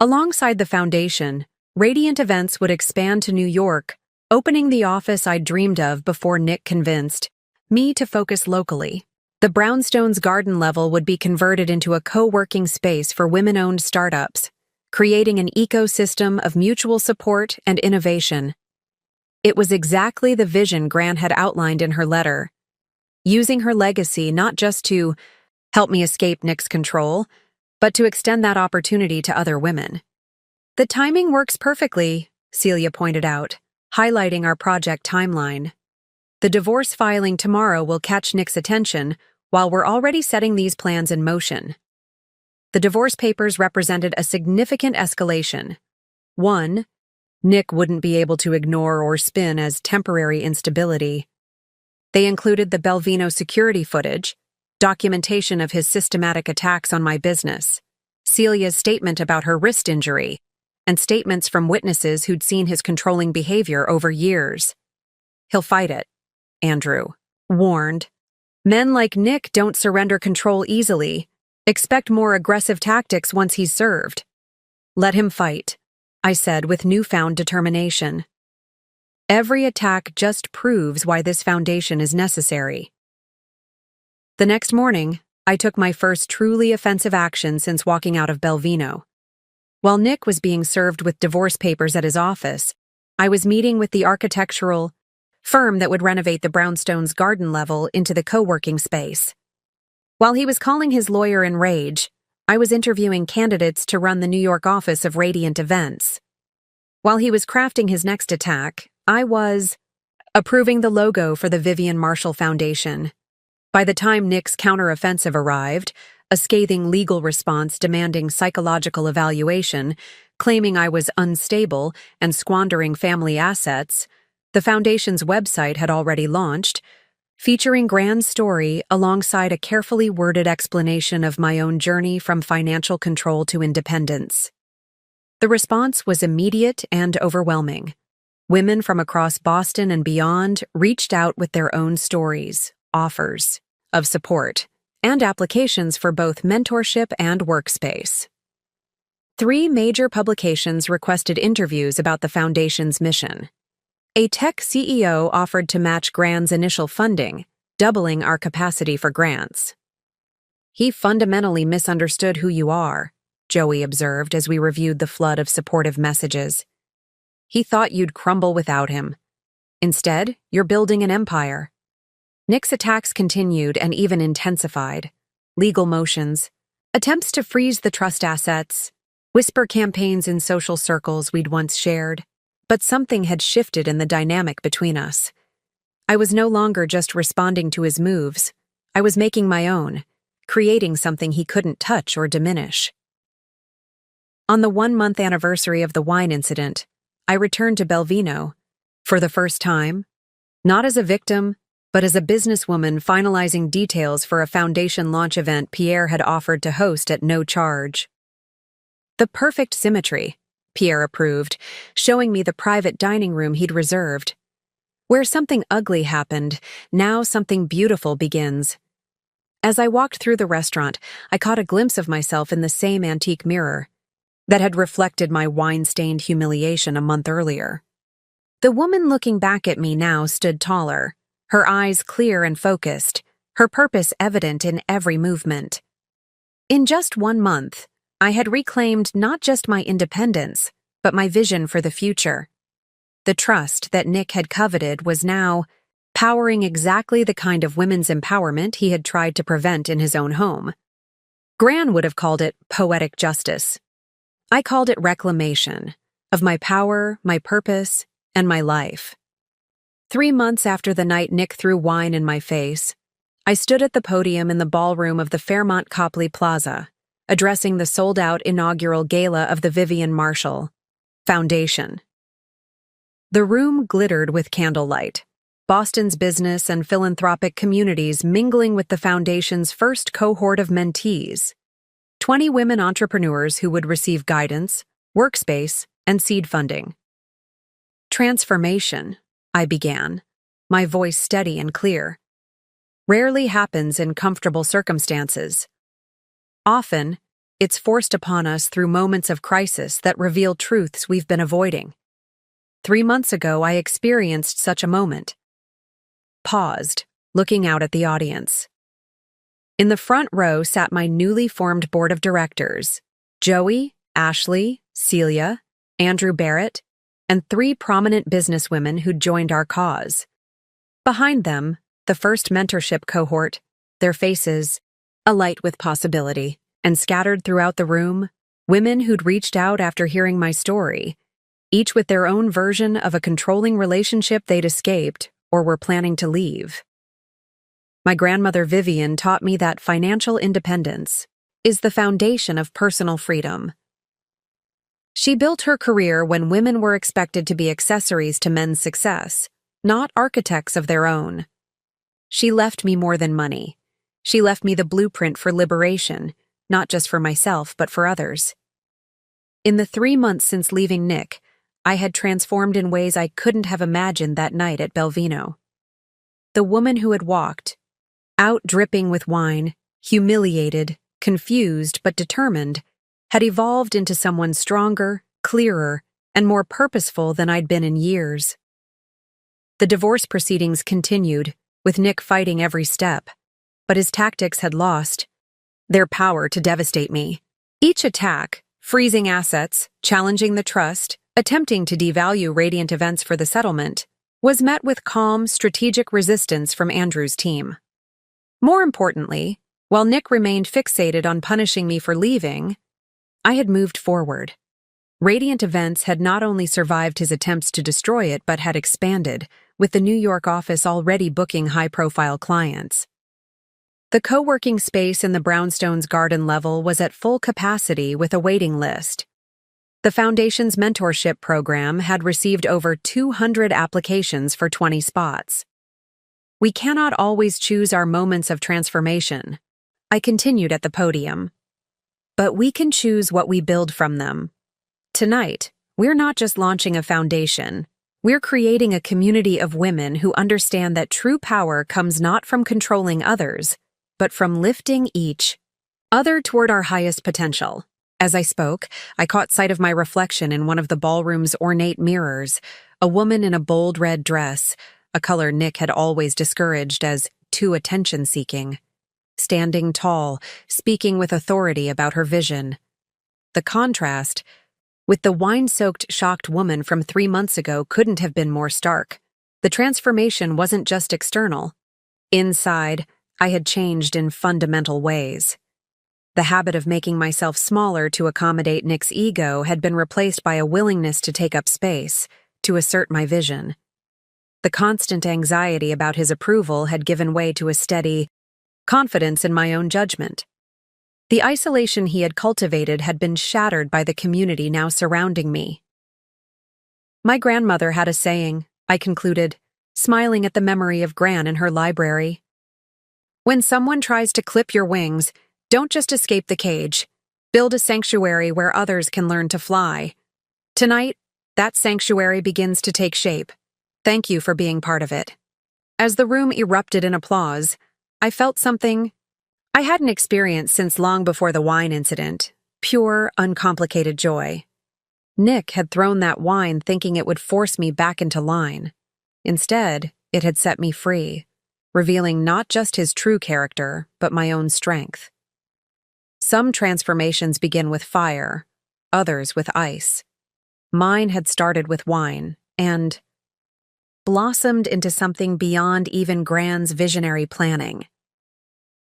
Alongside the foundation, Radiant Events would expand to New York, opening the office I'd dreamed of before Nick convinced me to focus locally. The Brownstones garden level would be converted into a co-working space for women-owned startups, creating an ecosystem of mutual support and innovation. It was exactly the vision Gran had outlined in her letter, using her legacy not just to help me escape Nick's control, but to extend that opportunity to other women. The timing works perfectly, Celia pointed out, highlighting our project timeline. The divorce filing tomorrow will catch Nick's attention while we're already setting these plans in motion. The divorce papers represented a significant escalation. 1. Nick wouldn't be able to ignore or spin as temporary instability. They included the Belvino security footage, documentation of his systematic attacks on my business, Celia's statement about her wrist injury, and statements from witnesses who'd seen his controlling behavior over years. He'll fight it, Andrew warned. Men like Nick don't surrender control easily. Expect more aggressive tactics once he's served. Let him fight, I said with newfound determination. Every attack just proves why this foundation is necessary. The next morning, I took my first truly offensive action since walking out of Belvino. While Nick was being served with divorce papers at his office, I was meeting with the architectural firm that would renovate the brownstone's garden level into the co-working space. While he was calling his lawyer in rage, I was interviewing candidates to run the New York office of Radiant Events. While he was crafting his next attack, I was approving the logo for the Vivian Marshall Foundation. By the time Nick's counteroffensive arrived, a scathing legal response demanding psychological evaluation, claiming I was unstable and squandering family assets, the foundation's website had already launched, featuring Gran's story alongside a carefully worded explanation of my own journey from financial control to independence. The response was immediate and overwhelming. Women from across Boston and beyond reached out with their own stories, offers of support, and applications for both mentorship and workspace. 3 major publications requested interviews about the foundation's mission. A tech CEO offered to match Gran's initial funding, doubling our capacity for grants. "He fundamentally misunderstood who you are," Joey observed as we reviewed the flood of supportive messages. "He thought you'd crumble without him. Instead, you're building an empire." Nick's attacks continued and even intensified. Legal motions, attempts to freeze the trust assets, whisper campaigns in social circles we'd once shared. But something had shifted in the dynamic between us. I was no longer just responding to his moves. I was making my own, creating something he couldn't touch or diminish. On the 1-month anniversary of the wine incident, I returned to Belvino, for the first time, not as a victim, but as a businesswoman finalizing details for a foundation launch event Pierre had offered to host at no charge. "The perfect symmetry," Pierre approved, showing me the private dining room he'd reserved. "Where something ugly happened, now something beautiful begins." As I walked through the restaurant, I caught a glimpse of myself in the same antique mirror that had reflected my wine-stained humiliation a month earlier. The woman looking back at me now stood taller, her eyes clear and focused, her purpose evident in every movement. In just 1 month, I had reclaimed not just my independence, but my vision for the future. The trust that Nick had coveted was now powering exactly the kind of women's empowerment he had tried to prevent in his own home. Gran would have called it poetic justice. I called it reclamation of my power, my purpose, and my life. 3 months after the night Nick threw wine in my face, I stood at the podium in the ballroom of the Fairmont Copley Plaza, addressing the sold-out inaugural gala of the Vivian Marshall Foundation. The room glittered with candlelight, Boston's business and philanthropic communities mingling with the foundation's first cohort of mentees, 20 women entrepreneurs who would receive guidance, workspace, and seed funding. "Transformation," I began, my voice steady and clear, "rarely happens in comfortable circumstances. Often, it's forced upon us through moments of crisis that reveal truths we've been avoiding. 3 months ago, I experienced such a moment." Paused, looking out at the audience. In the front row sat my newly formed board of directors, Joey, Ashley, Celia, Andrew Barrett, and 3 prominent businesswomen who'd joined our cause. Behind them, the first mentorship cohort, their faces alight with possibility, and scattered throughout the room, women who'd reached out after hearing my story, each with their own version of a controlling relationship they'd escaped or were planning to leave. My grandmother Vivian taught me that financial independence is the foundation of personal freedom. She built her career when women were expected to be accessories to men's success, not architects of their own. She left me more than money. She left me the blueprint for liberation, not just for myself, but for others. In the 3 months since leaving Nick, I had transformed in ways I couldn't have imagined that night at Belvino. The woman who had walked, out dripping with wine, humiliated, confused but determined, had evolved into someone stronger, clearer, and more purposeful than I'd been in years. The divorce proceedings continued, with Nick fighting every step, but his tactics had lost their power to devastate me. Each attack, freezing assets, challenging the trust, attempting to devalue Radiant Events for the settlement, was met with calm, strategic resistance from Andrew's team. More importantly, while Nick remained fixated on punishing me for leaving, I had moved forward. Radiant Events had not only survived his attempts to destroy it but had expanded, with the New York office already booking high-profile clients. The co-working space in the Brownstones garden level was at full capacity with a waiting list. The Foundation's mentorship program had received over 200 applications for 20 spots. We cannot always choose our moments of transformation, I continued at the podium. But we can choose what we build from them. Tonight, we're not just launching a foundation, we're creating a community of women who understand that true power comes not from controlling others, but from lifting each other toward our highest potential. As I spoke, I caught sight of my reflection in one of the ballroom's ornate mirrors, a woman in a bold red dress, a color Nick had always discouraged as too attention-seeking. Standing tall, speaking with authority about her vision. The contrast with the wine-soaked, shocked woman from 3 months ago couldn't have been more stark. The transformation wasn't just external. Inside, I had changed in fundamental ways. The habit of making myself smaller to accommodate Nick's ego had been replaced by a willingness to take up space, to assert my vision. The constant anxiety about his approval had given way to a steady confidence in my own judgment. The isolation he had cultivated had been shattered by the community now surrounding me. My grandmother had a saying, I concluded, smiling at the memory of Gran in her library. When someone tries to clip your wings, don't just escape the cage. Build a sanctuary where others can learn to fly. Tonight, that sanctuary begins to take shape. Thank you for being part of it. As the room erupted in applause, I felt something I hadn't experienced since long before the wine incident, pure, uncomplicated joy. Nick had thrown that wine thinking it would force me back into line. Instead, it had set me free, revealing not just his true character, but my own strength. Some transformations begin with fire, others with ice. Mine had started with wine, and blossomed into something beyond even Gran's visionary planning.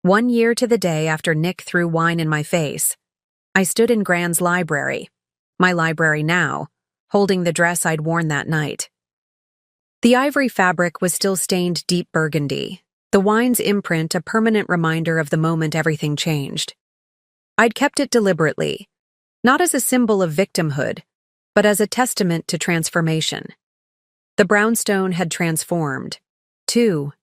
1 year to the day after Nick threw wine in my face, I stood in Gran's library, my library now, holding the dress I'd worn that night. The ivory fabric was still stained deep burgundy, the wine's imprint a permanent reminder of the moment everything changed. I'd kept it deliberately, not as a symbol of victimhood, but as a testament to transformation. The brownstone had transformed, too.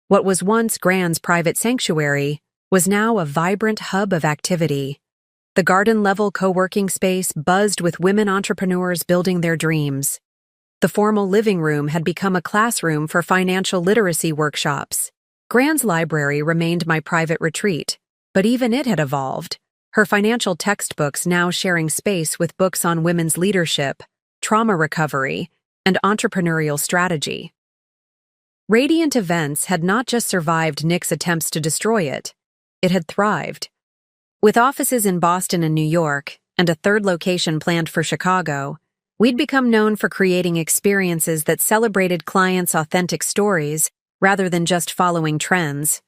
What was once Gran's private sanctuary was now a vibrant hub of activity. The garden-level co-working space buzzed with women entrepreneurs building their dreams. The formal living room had become a classroom for financial literacy workshops. Gran's library remained my private retreat, but even it had evolved, her financial textbooks now sharing space with books on women's leadership, trauma recovery, and entrepreneurial strategy. Radiant Events had not just survived Nick's attempts to destroy it, it had thrived. With offices in Boston and New York, and a third location planned for Chicago, we'd become known for creating experiences that celebrated clients' authentic stories rather than just following trends.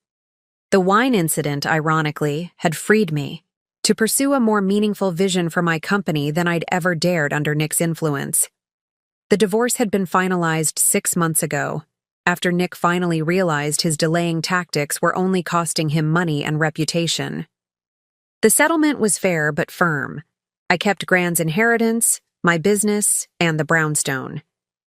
The wine incident, ironically, had freed me to pursue a more meaningful vision for my company than I'd ever dared under Nick's influence. The divorce had been finalized 6 months ago, after Nick finally realized his delaying tactics were only costing him money and reputation. The settlement was fair but firm. I kept Gran's inheritance, my business, and the brownstone.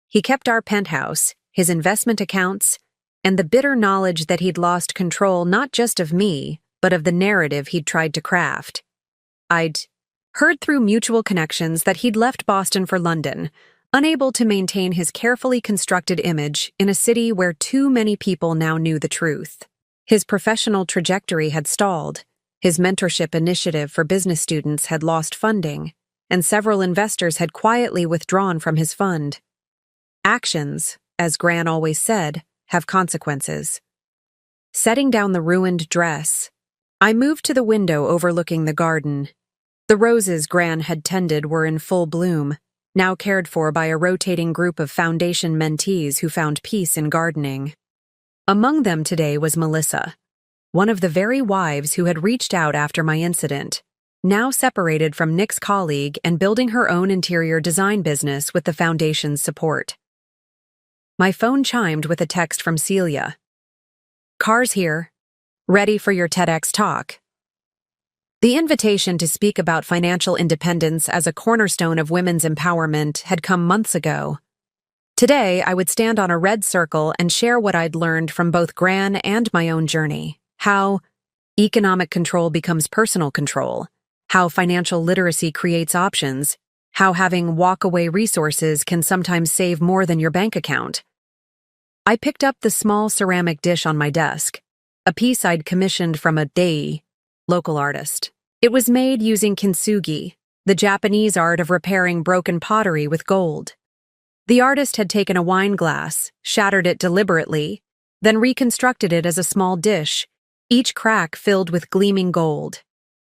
He kept our penthouse, his investment accounts, and the bitter knowledge that he'd lost control not just of me, but of the narrative he'd tried to craft. I'd heard through mutual connections that he'd left Boston for London, unable to maintain his carefully constructed image in a city where too many people now knew the truth. His professional trajectory had stalled, his mentorship initiative for business students had lost funding, and several investors had quietly withdrawn from his fund. Actions, as Gran always said, have consequences. Setting down the ruined dress, I moved to the window overlooking the garden. The roses Gran had tended were in full bloom, now cared for by a rotating group of foundation mentees who found peace in gardening. Among them today was Melissa, one of the very wives who had reached out after my incident, now separated from Nick's colleague and building her own interior design business with the foundation's support. My phone chimed with a text from Celia. "Car's here. Ready for your TEDx talk." The invitation to speak about financial independence as a cornerstone of women's empowerment had come months ago. Today, I would stand on a red circle and share what I'd learned from both Gran and my own journey. How economic control becomes personal control, how financial literacy creates options, how having walk-away resources can sometimes save more than your bank account. I picked up the small ceramic dish on my desk, a piece I'd commissioned from a Dei, local artist. It was made using kintsugi, the Japanese art of repairing broken pottery with gold. The artist had taken a wine glass, shattered it deliberately, then reconstructed it as a small dish, each crack filled with gleaming gold.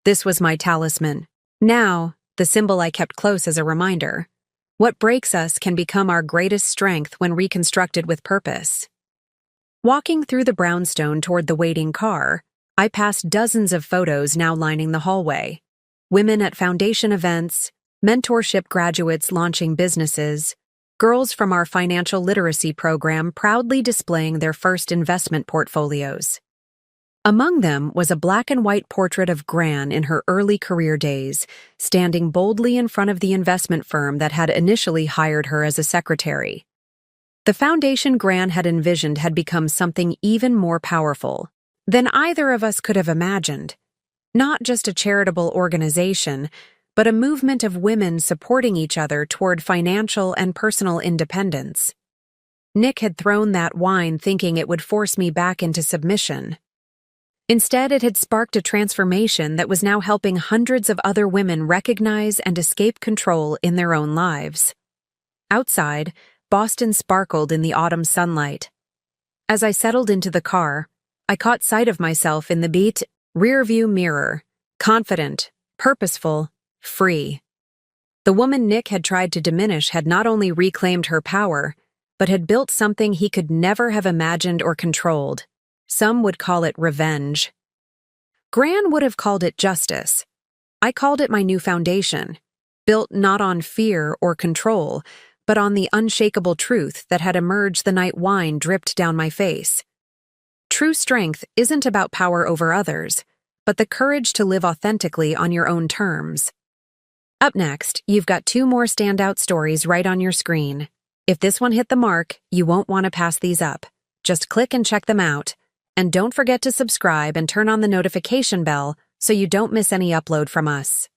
This was my talisman. Now, the symbol I kept close as a reminder. What breaks us can become our greatest strength when reconstructed with purpose. Walking through the brownstone toward the waiting car, I passed dozens of photos now lining the hallway. Women at foundation events, mentorship graduates launching businesses, girls from our financial literacy program proudly displaying their first investment portfolios. Among them was a black and white portrait of Gran in her early career days, standing boldly in front of the investment firm that had initially hired her as a secretary. The foundation Gran had envisioned had become something even more powerful than either of us could have imagined. Not just a charitable organization, but a movement of women supporting each other toward financial and personal independence. Nick had thrown that wine thinking it would force me back into submission. Instead, it had sparked a transformation that was now helping hundreds of other women recognize and escape control in their own lives. Outside, Boston sparkled in the autumn sunlight. As I settled into the car, I caught sight of myself in the beat rearview mirror, confident, purposeful, free. The woman Nick had tried to diminish had not only reclaimed her power, but had built something he could never have imagined or controlled. Some would call it revenge. Gran would have called it justice. I called it my new foundation, built not on fear or control, but on the unshakable truth that had emerged the night wine dripped down my face. True strength isn't about power over others, but the courage to live authentically on your own terms. Up next, you've got 2 more standout stories right on your screen. If this one hit the mark, you won't want to pass these up. Just click and check them out. And don't forget to subscribe and turn on the notification bell so you don't miss any upload from us.